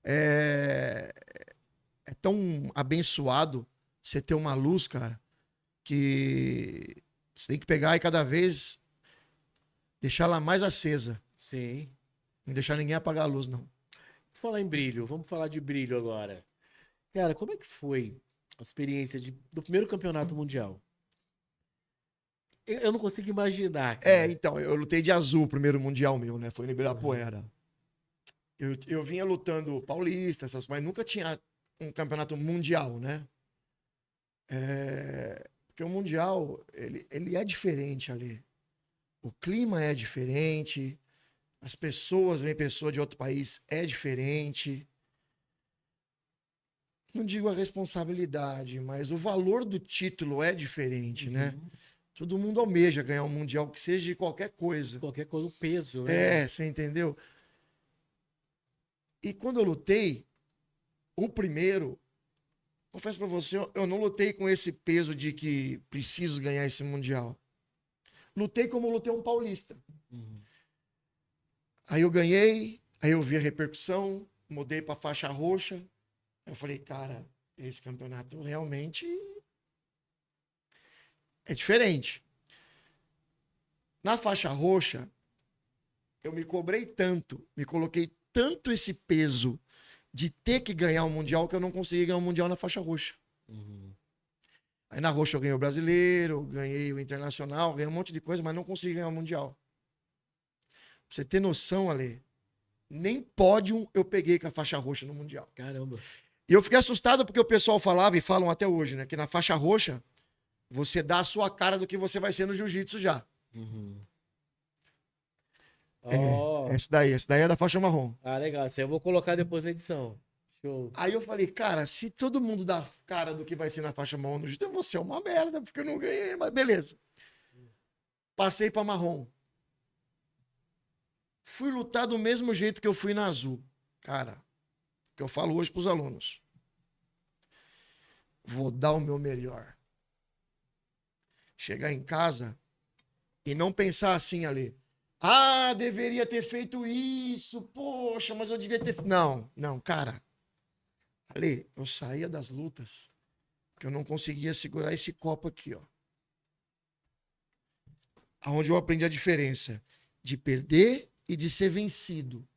É, é tão abençoado você ter uma luz, cara, que você tem que pegar e cada vez deixar ela mais acesa. Sim. Não deixar ninguém apagar a luz, não. Vou falar em brilho, vamos falar de brilho agora. Cara, como é que foi a experiência do primeiro campeonato mundial? Eu não consigo imaginar, É, cara. então, eu lutei de azul o primeiro mundial meu, né? Foi no Ibirapuera. Eu vinha lutando paulista, mas nunca tinha um campeonato mundial, né? Porque o mundial, ele é diferente ali. O clima é diferente, as pessoas, vem pessoa de outro país, é diferente. Não digo a responsabilidade, mas o valor do título é diferente, né? Uhum. Todo mundo almeja ganhar um mundial, que seja de qualquer coisa. Qualquer coisa, o peso, né? É, você entendeu? E quando eu lutei, o primeiro, confesso pra você, eu não lutei com esse peso de que preciso ganhar esse mundial. Lutei como eu lutei um paulista. Uhum. Aí eu ganhei, aí eu vi a repercussão, mudei pra faixa roxa. Aí eu falei, cara, esse campeonato realmente é diferente. Na faixa roxa, eu me cobrei tanto, me coloquei tanto esse peso de ter que ganhar um mundial que eu não consegui ganhar um mundial na faixa roxa. Uhum. Aí na roxa eu ganhei o brasileiro, ganhei o internacional, ganhei um monte de coisa, mas não consegui ganhar o mundial. Pra você ter noção, Ale, nem pódio eu peguei com a faixa roxa no mundial. Caramba. E eu fiquei assustado porque o pessoal falava, e falam até hoje, né, que na faixa roxa você dá a sua cara do que você vai ser no jiu-jitsu já. Uhum. É, Ó. esse daí é da faixa marrom. Ah, legal. Isso aí eu vou colocar depois na edição. Show. Aí eu falei, cara, se todo mundo dá cara do que vai ser na faixa marrom no jiu-jitsu, eu vou ser uma merda, porque eu não ganhei, mas beleza. Passei pra marrom. Fui lutar do mesmo jeito que eu fui na azul. Cara, que eu falo hoje pros alunos. Vou dar o meu melhor. Chegar em casa e não pensar assim ali. Ah, deveria ter feito isso. Poxa, mas eu devia ter. Não, não, cara. Ali, eu saía das lutas que eu não conseguia segurar esse copo aqui, ó. Aonde eu aprendi a diferença de perder e de ser vencido.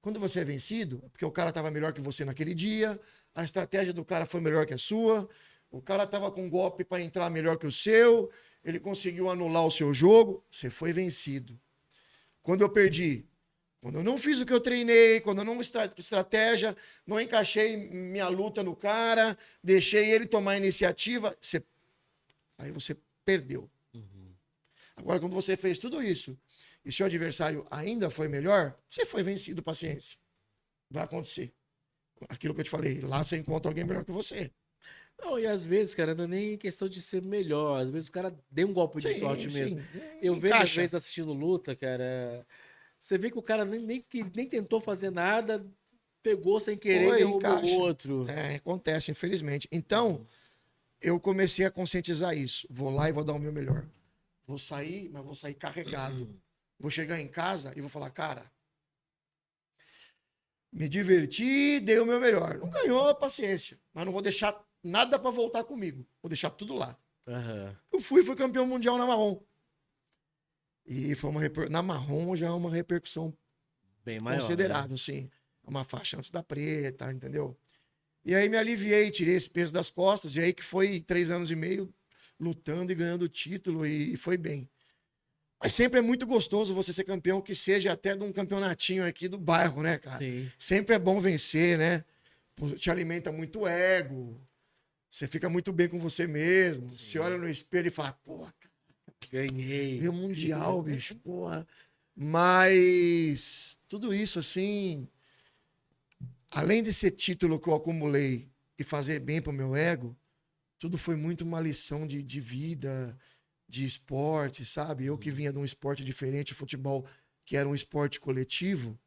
Quando você é vencido, é porque o cara estava melhor que você naquele dia, a estratégia do cara foi melhor que a sua, o cara estava com golpe para entrar melhor que o seu, ele conseguiu anular o seu jogo, você foi vencido. Quando eu perdi, quando eu não fiz o que eu treinei, quando eu não estratégia, não encaixei minha luta no cara, deixei ele tomar a iniciativa, aí você perdeu. Uhum. Agora, quando você fez tudo isso e seu adversário ainda foi melhor, você foi vencido, paciência. Vai acontecer. Aquilo que eu te falei, lá você encontra alguém melhor que você. Não, e às vezes, cara, não é nem questão de ser melhor. Às vezes o cara deu um golpe de Sim, sorte mesmo. sim. Eu vejo, às Encaixa. vezes, assistindo luta, cara. Você vê que o cara nem tentou fazer nada, pegou sem querer e Oi, derrubou o encaixa. outro. É, acontece, infelizmente. Então, Uhum. eu comecei a conscientizar isso. Vou lá e vou dar o meu melhor. Vou sair, mas vou sair carregado. Vou chegar em casa e vou falar, cara, me diverti, dei o meu melhor. Não ganhou, paciência. Mas não vou deixar nada pra voltar comigo. Vou deixar tudo lá. Aham. Eu fui campeão mundial na marrom. E foi na marrom já é uma repercussão Bem maior, considerável, né? sim. Uma faixa antes da preta, entendeu? E aí me aliviei, tirei esse peso das costas. E aí que foi 3 anos e meio lutando e ganhando o título e foi bem. Mas sempre é muito gostoso você ser campeão, que seja até de um campeonatinho aqui do bairro, né, cara? Sim. Sempre é bom vencer, né? Pô, te alimenta muito ego. Você fica muito bem com você mesmo. Sim. Você olha no espelho e fala, pô, Ganhei. ganhei o Mundial, bicho, porra. Mas tudo isso, assim, além desse título que eu acumulei e fazer bem pro meu ego, tudo foi muito uma lição de vida, de esporte, sabe? Eu que vinha de um esporte diferente, futebol, que era um esporte coletivo,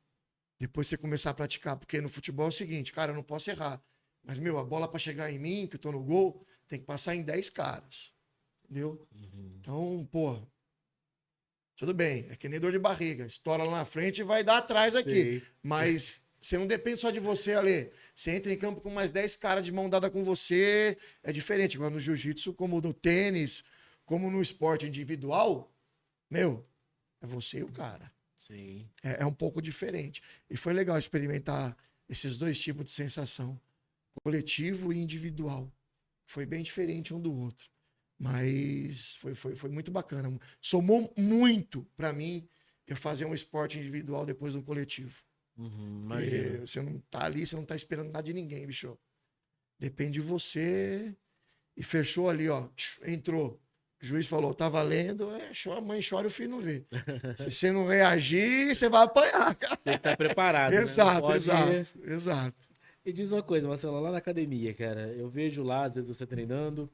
depois você começar a praticar, porque no futebol é o seguinte, cara, eu não posso errar. Mas, meu, a bola para chegar em mim, que eu tô no gol, tem que passar em 10 caras. Entendeu? Então, pô, tudo bem, é que nem dor de barriga. Estoura lá na frente e vai dar atrás aqui. Sei. Mas você não depende só de você, Ale. Você entra em campo com mais 10 caras de mão dada com você, é diferente. Agora no jiu-jitsu, como no tênis, como no esporte individual, meu, é você e o cara. Sim. É um pouco diferente. E foi legal experimentar esses dois tipos de sensação, coletivo e individual. Foi bem diferente um do outro. Mas foi muito bacana. Somou muito para mim eu fazer um esporte individual depois do coletivo. Porque Imagino. você não tá ali, você não tá esperando nada de ninguém, bicho. Depende de você. E fechou ali, ó. Entrou. O juiz falou, tá valendo. A mãe chora e o filho não vê. Se você não reagir, você vai apanhar, cara. Tem que estar preparado, né? Não Exato, pode... exato. E diz uma coisa, Marcelo, lá na academia, cara, eu vejo lá, às vezes você treinando,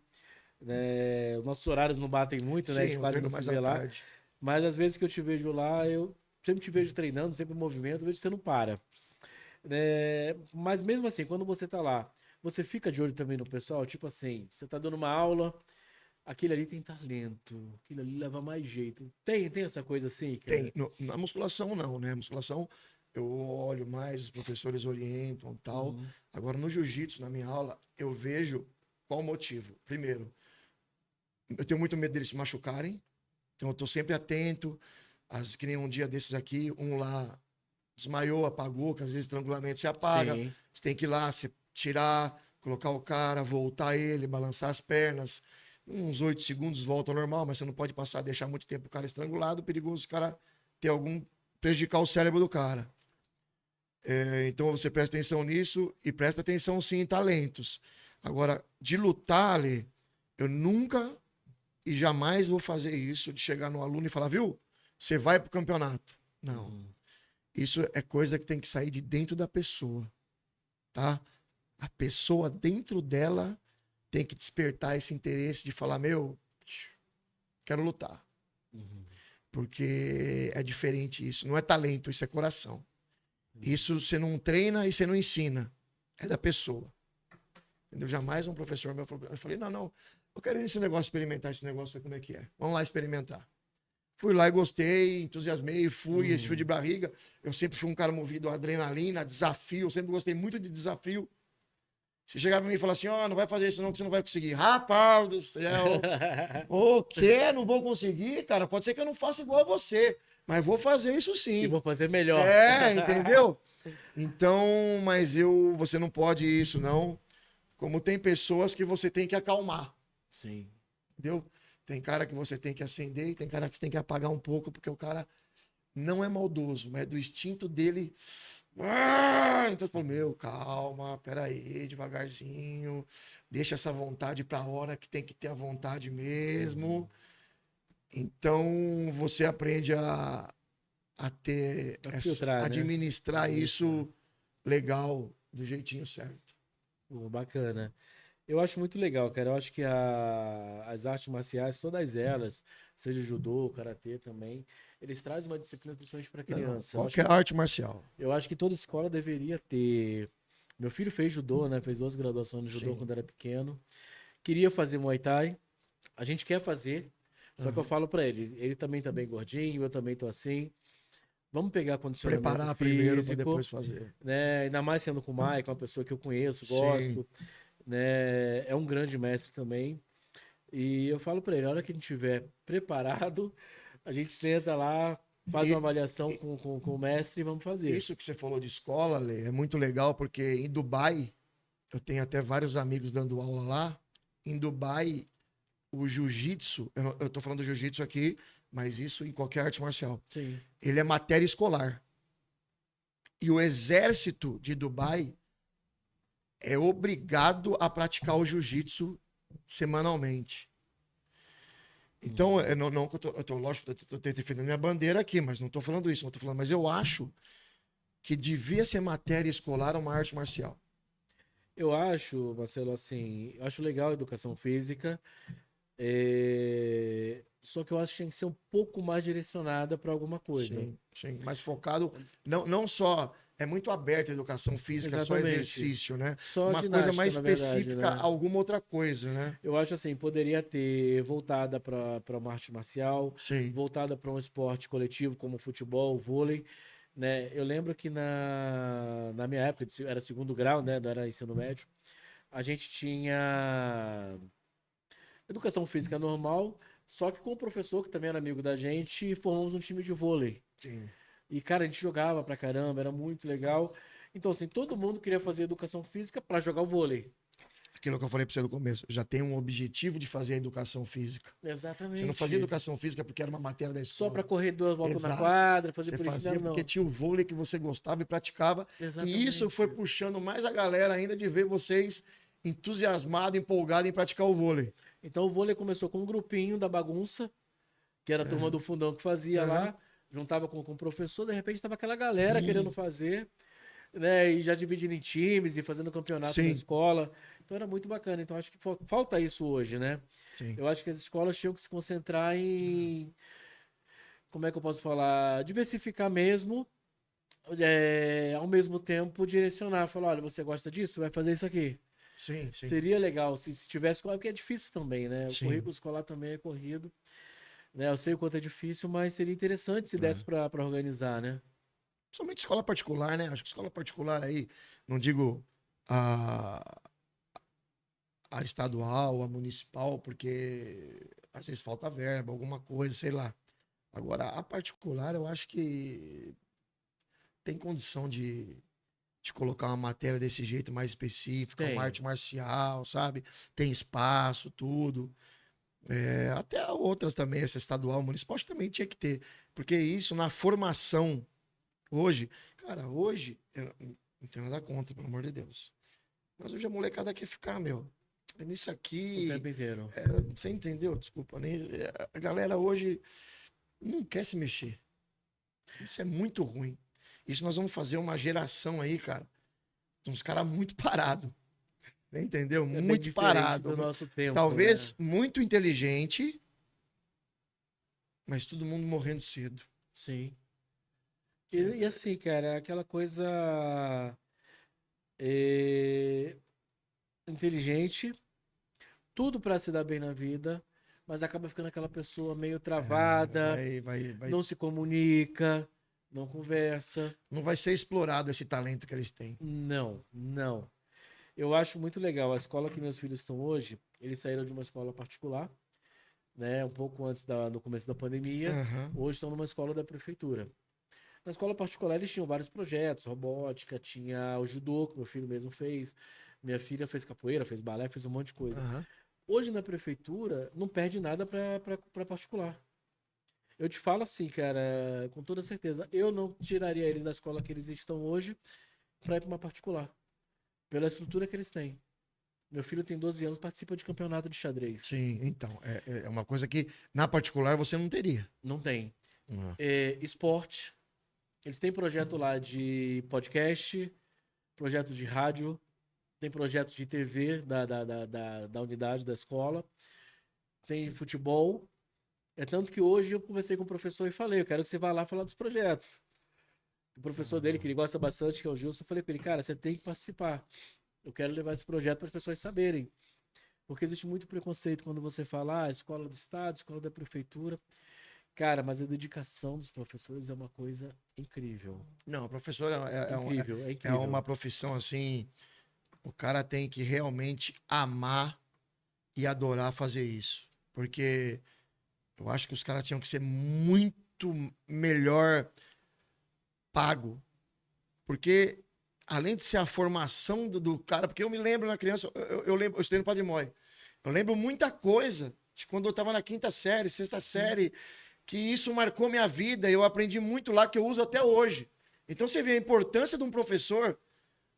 né? Os nossos horários não batem muito, né? A Sim, gente eu quase não treino se mais vê à lá. tarde. Mas às vezes que eu te vejo lá, eu sempre te vejo treinando, sempre em movimento, eu vejo que você não para. Mas mesmo assim, quando você tá lá, você fica de olho também no pessoal? Tipo assim, você tá dando uma aula, aquele ali tem talento, aquele ali leva mais jeito. Tem essa coisa assim, cara? Tem. Na musculação, não, né? Musculação, eu olho mais, os professores orientam e tal. Uhum. Agora, no jiu-jitsu, na minha aula, eu vejo qual o motivo. Primeiro, eu tenho muito medo deles se machucarem, então eu tô sempre atento. Que nem um dia desses aqui, um lá desmaiou, apagou, que às vezes estrangulamento se apaga. Sim. Você tem que ir lá, se tirar, colocar o cara, voltar ele, balançar as pernas. Uns 8 segundos volta ao normal, mas você não pode passar, deixar muito tempo o cara estrangulado, perigoso o cara ter algum prejudicar o cérebro do cara. Então você presta atenção nisso e presta atenção sim em talentos. Agora, de lutar, Ale, eu nunca e jamais vou fazer isso de chegar no aluno e falar, viu? Você vai pro campeonato. Não. Uhum. Isso é coisa que tem que sair de dentro da pessoa, tá? A pessoa dentro dela tem que despertar esse interesse de falar, meu, quero lutar. Uhum. Porque é diferente isso. Não é talento, isso é coração. Isso você não treina e você não ensina. É da pessoa. Entendeu? Jamais um professor meu falou. Eu falei, não, eu quero ir nesse negócio, experimentar esse negócio, ver como é que é. Vamos lá experimentar. Fui lá e gostei, entusiasmei, fui, esse fio de barriga. Eu sempre fui um cara movido a adrenalina, a desafio, eu sempre gostei muito de desafio. Se chegar pra mim e falar assim, ó, não vai fazer isso não, que você não vai conseguir. Rapaz do céu, o quê? Não vou conseguir, cara? Pode ser que eu não faça igual a você, mas vou fazer isso E sim. vou fazer melhor. Entendeu? Então, mas você não pode isso, não. Como tem pessoas que você tem que acalmar, Sim. entendeu? Tem cara que você tem que acender e tem cara que você tem que apagar um pouco, porque o cara não é maldoso, mas é do instinto dele. Então você fala, meu, calma, peraí, devagarzinho, deixa essa vontade pra hora que tem que ter a vontade mesmo. Então você aprende a ter, Filtrar, né? administrar isso legal, do jeitinho certo. Pô, bacana. Eu acho muito legal, cara. Eu acho que as artes marciais, todas elas, seja judô, karatê também, eles trazem uma disciplina principalmente para Não, criança. qualquer arte marcial. Eu acho que toda escola deveria ter. Meu filho fez judô, né? Fez 2 graduações no judô Sim. quando era pequeno. queria fazer Muay Thai. A gente quer fazer, só que eu Aham. falo pra ele também tá bem gordinho, eu também tô assim. Vamos pegar condicionamento Preparar primeiro para físico, depois fazer. né? Ainda mais sendo com o Mike, uma pessoa que eu conheço, Sim. gosto, né? É um grande mestre também. E eu falo pra ele, a hora que a gente estiver preparado, a gente senta lá, faz uma E, avaliação e com o mestre e vamos fazer. isso que você falou de escola, Lê, é muito legal, porque em Dubai, eu tenho até vários amigos dando aula lá. Em Dubai, o jiu-jitsu, eu tô falando do jiu-jitsu aqui, mas isso em qualquer arte marcial, Sim. ele é matéria escolar. E o exército de Dubai é obrigado a praticar o jiu-jitsu semanalmente. Então, Uhum. não que lógico, eu tô defendendo minha bandeira aqui, mas não tô falando isso, não tô falando, mas eu acho que devia ser matéria escolar uma arte marcial. Eu acho, Marcelo, assim, eu acho legal a educação física, só que eu acho que tinha que ser um pouco mais direcionada para alguma coisa. Sim, sim, mas focado, não só, é muito aberta a educação física, é só Exatamente. exercício, né? Só Uma coisa ginástica, mais na verdade, específica, né? alguma outra coisa, né? Eu acho assim, poderia ter voltada para uma arte marcial, Sim. voltada para um esporte coletivo como futebol, vôlei, né? Eu lembro que na minha época, era segundo grau, né? Não era ensino médio, a gente tinha educação física normal, só que com o professor, que também era amigo da gente, formamos um time de vôlei. Sim. E, cara, a gente jogava pra caramba, era muito legal. Então, assim, todo mundo queria fazer educação física pra jogar o vôlei. Aquilo que eu falei para você no começo, já tem um objetivo de fazer a educação física. Você não fazia Exatamente. educação física porque era uma matéria da Só pra escola. correr 2 voltas na Exato. quadra, fazer Você polichinelo, fazia porque não. tinha o vôlei que você gostava e praticava. E isso foi Exatamente. puxando mais a galera ainda de ver vocês entusiasmados, empolgados em praticar o vôlei. Então, o vôlei começou com um grupinho da bagunça, que era a turma do Aham. fundão que fazia Aham. lá, juntava com o professor, de repente tava aquela galera querendo Ih, fazer, né? E já dividindo em times e fazendo campeonato na sim, escola. Então, era muito bacana. Então, acho que falta isso hoje, né? sim. Eu acho que as escolas tinham que se concentrar em, como é que eu posso falar, diversificar mesmo, ao mesmo tempo direcionar, falar, olha, você gosta disso? Você vai fazer isso aqui. Sim, sim. Seria legal se tivesse, porque é difícil também, né? O Sim. currículo escolar também é corrido, né? Eu sei o quanto é difícil, mas seria interessante se desse É. para organizar, né? Somente escola particular, né? Acho que escola particular aí, não digo a, a estadual, a municipal, porque às vezes falta verba, alguma coisa, sei lá. Agora, a particular, eu acho que tem condição de colocar uma matéria desse jeito mais específica, uma Tem. arte marcial, sabe? Tem espaço, tudo. É, até outras também, essa estadual, municipal, acho que também tinha que ter. Porque isso na formação, hoje, cara, hoje, eu não tenho nada contra, pelo amor de Deus. Mas hoje a molecada quer ficar, meu. Nisso O aqui, tempo inteiro. você entendeu? Desculpa, nem, a galera hoje não quer se mexer. Isso é muito ruim. Isso nós vamos fazer uma geração aí, cara, de uns caras muito parado, entendeu? É bem Muito diferente parado. do nosso tempo, Talvez né? muito inteligente, mas todo mundo morrendo cedo. Sim. E, Você e entendeu? assim, cara, aquela coisa é, inteligente, tudo para se dar bem na vida, mas acaba ficando aquela pessoa meio É, travada, não se comunica, não conversa. não vai ser explorado esse talento que eles têm. Não, não. Eu acho muito legal. A escola que meus filhos estão hoje, eles saíram de uma escola particular, né? Um pouco antes do começo da pandemia. Aham, Hoje estão numa escola da prefeitura. Na escola particular eles tinham vários projetos, robótica, tinha o judô, que meu filho mesmo fez. Minha filha fez capoeira, fez balé, fez um monte de coisa. aham. Hoje na prefeitura não perde nada para particular. Eu te falo assim, cara, com toda certeza, eu não tiraria eles da escola que eles estão hoje para ir para uma particular, pela estrutura que eles têm. Meu filho tem 12 anos, participa de campeonato de xadrez. Sim, então, é uma coisa que na particular você não teria. Não tem. Ah, Esporte, eles têm projeto lá de podcast, projeto de rádio, tem projeto de TV da unidade da escola, tem futebol. É tanto que hoje eu conversei com o professor e falei, eu quero que você vá lá falar dos projetos. O professor dele, que ele gosta bastante, que é o Gilson, eu falei com ele, cara, você tem que participar. Eu quero levar esse projeto para as pessoas saberem. Porque existe muito preconceito quando você fala, escola do estado, escola da prefeitura. Cara, mas a dedicação dos professores é uma coisa incrível. Não, professor Incrível, é é uma incrível. profissão assim, o cara tem que realmente amar e adorar fazer isso. Porque eu acho que os caras tinham que ser muito melhor pago. Porque, além de ser a formação do cara, porque eu me lembro na criança, eu lembro, eu estudei no Padre Mói. Eu lembro muita coisa de quando eu estava na quinta série, sexta série, que isso marcou minha vida. Eu aprendi muito lá que eu uso até hoje. Então você vê a importância de um professor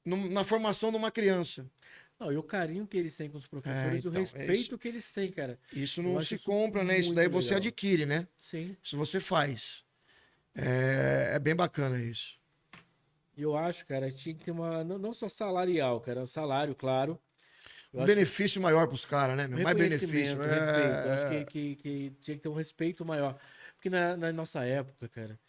na formação de uma criança. Não, e o carinho que eles têm com os É, professores e o então, é isso. respeito que eles têm, cara. Isso Eu não acho se isso compra, né? Isso daí muito você legal. adquire, né? Sim. Isso você faz. É bem bacana isso. E eu acho, cara, tinha que ter uma. Não só salarial, cara, salário, claro. Eu Um acho que benefício maior para os caras, né, o meu? Mais benefício. reconhecimento, o respeito. Eu acho que tinha que ter um respeito maior. Porque na nossa época, cara,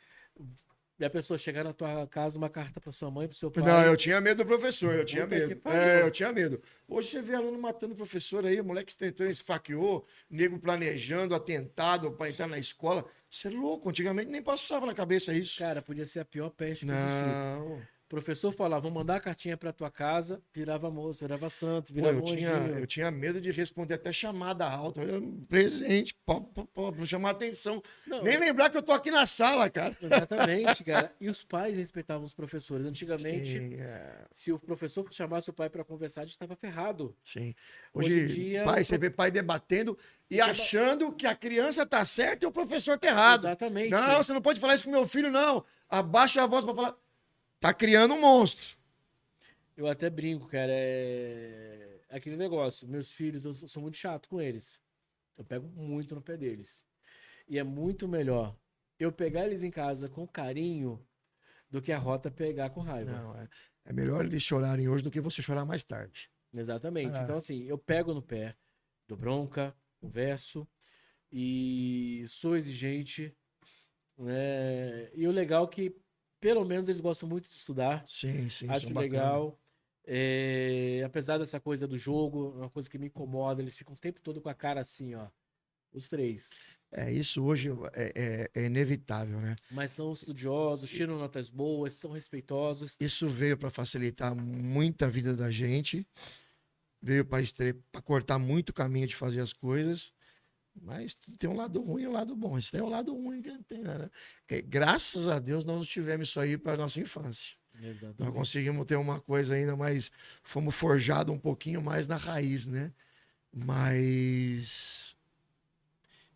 e a pessoa chegar na tua casa, uma carta pra sua mãe, pro seu Não, pai. eu tinha medo do professor, eu tinha Puta que medo. É, eu pariu. tinha medo. Hoje você vê aluno matando o professor aí, moleque tentando esfaqueou, nego planejando atentado para entrar na escola. Você é louco, antigamente nem passava na cabeça isso. Cara, podia ser a pior peste que existisse. Não. O professor falava, vou mandar a cartinha pra tua casa, virava moço, virava santo, Pô, virava um eu anjinho. tinha medo de responder até chamada alta. Presente, não chamar atenção. Nem Não, lembrar que eu tô aqui na sala, cara. exatamente, cara. E os pais respeitavam os professores. Antigamente, Sim, é. se o professor chamasse o pai para conversar, a gente estava ferrado. Sim. Hoje em Hoje, dia, pai, você vê pai debatendo e deba- achando que a criança tá certa e o professor tá errado. Não, exatamente. você não pode falar isso com meu filho, não. Abaixa a voz para falar. Tá criando um monstro. Eu até brinco, cara. É aquele negócio. Meus filhos, eu sou muito chato com eles. Eu pego muito no pé deles. E é muito melhor eu pegar eles em casa com carinho do que a Rota pegar com raiva. Não, é melhor eles chorarem hoje do que você chorar mais tarde. Exatamente. Ah, Então, assim, eu pego no pé, dou bronca, converso e sou exigente, né? E o legal é que, pelo menos, eles gostam muito de estudar. sim, sim, são Acho bacana. legal. Apesar dessa coisa do jogo, é uma coisa que me incomoda, eles ficam o tempo todo com a cara assim, ó. Os três. É, isso hoje é inevitável, né? Mas são estudiosos, tiram notas boas, são respeitosos. Isso veio para facilitar muita vida da gente, veio para cortar muito caminho de fazer as coisas, mas tem um lado ruim e um lado bom. Isso é o lado ruim que tem, né? Graças a Deus nós não tivemos isso aí para nossa infância. Nós Exatamente. conseguimos ter uma coisa ainda mais, fomos forjados um pouquinho mais na raiz, né? Mas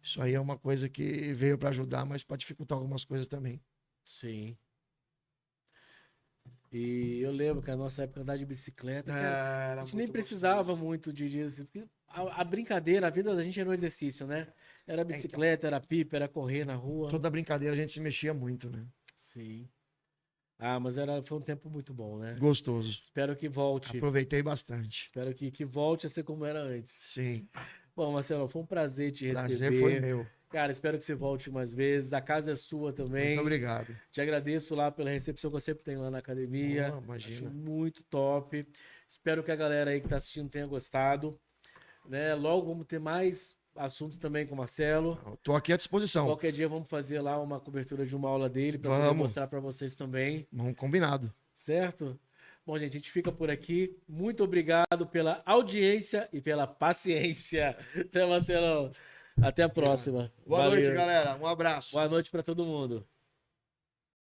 isso aí é uma coisa que veio para ajudar, mas para dificultar algumas coisas também. Sim. E eu lembro que a nossa época andar de bicicleta, cara, a Era gente nem muito precisava gostoso. muito de assim, porque a brincadeira, a vida da gente era um exercício, né? Era Então, bicicleta, era pipa, era correr na rua. toda brincadeira a gente se mexia muito, né? Sim. Mas foi um tempo muito bom, né? Gostoso. Espero que volte. Aproveitei bastante. Espero que volte a ser como era antes. Sim. Bom, Marcelo, foi um prazer te Prazer foi receber. meu. Cara, espero que você volte mais vezes. A casa é sua Muito também. obrigado. Te agradeço lá pela recepção que eu sempre tenho lá na academia. Oh, Acho imagina. muito top. Espero que a galera aí que tá assistindo tenha gostado. Né? Logo vamos ter mais assunto também com o Marcelo. Estou aqui à disposição. Qualquer dia vamos fazer lá uma cobertura de uma aula dele para poder Vamos. mostrar para vocês também, Vamos combinado. certo? Bom, gente, a gente fica por aqui. Muito obrigado pela audiência e pela paciência. Até, Marcelo. Até a próxima. Boa noite, Valeu. galera. Um abraço. Boa noite para todo mundo.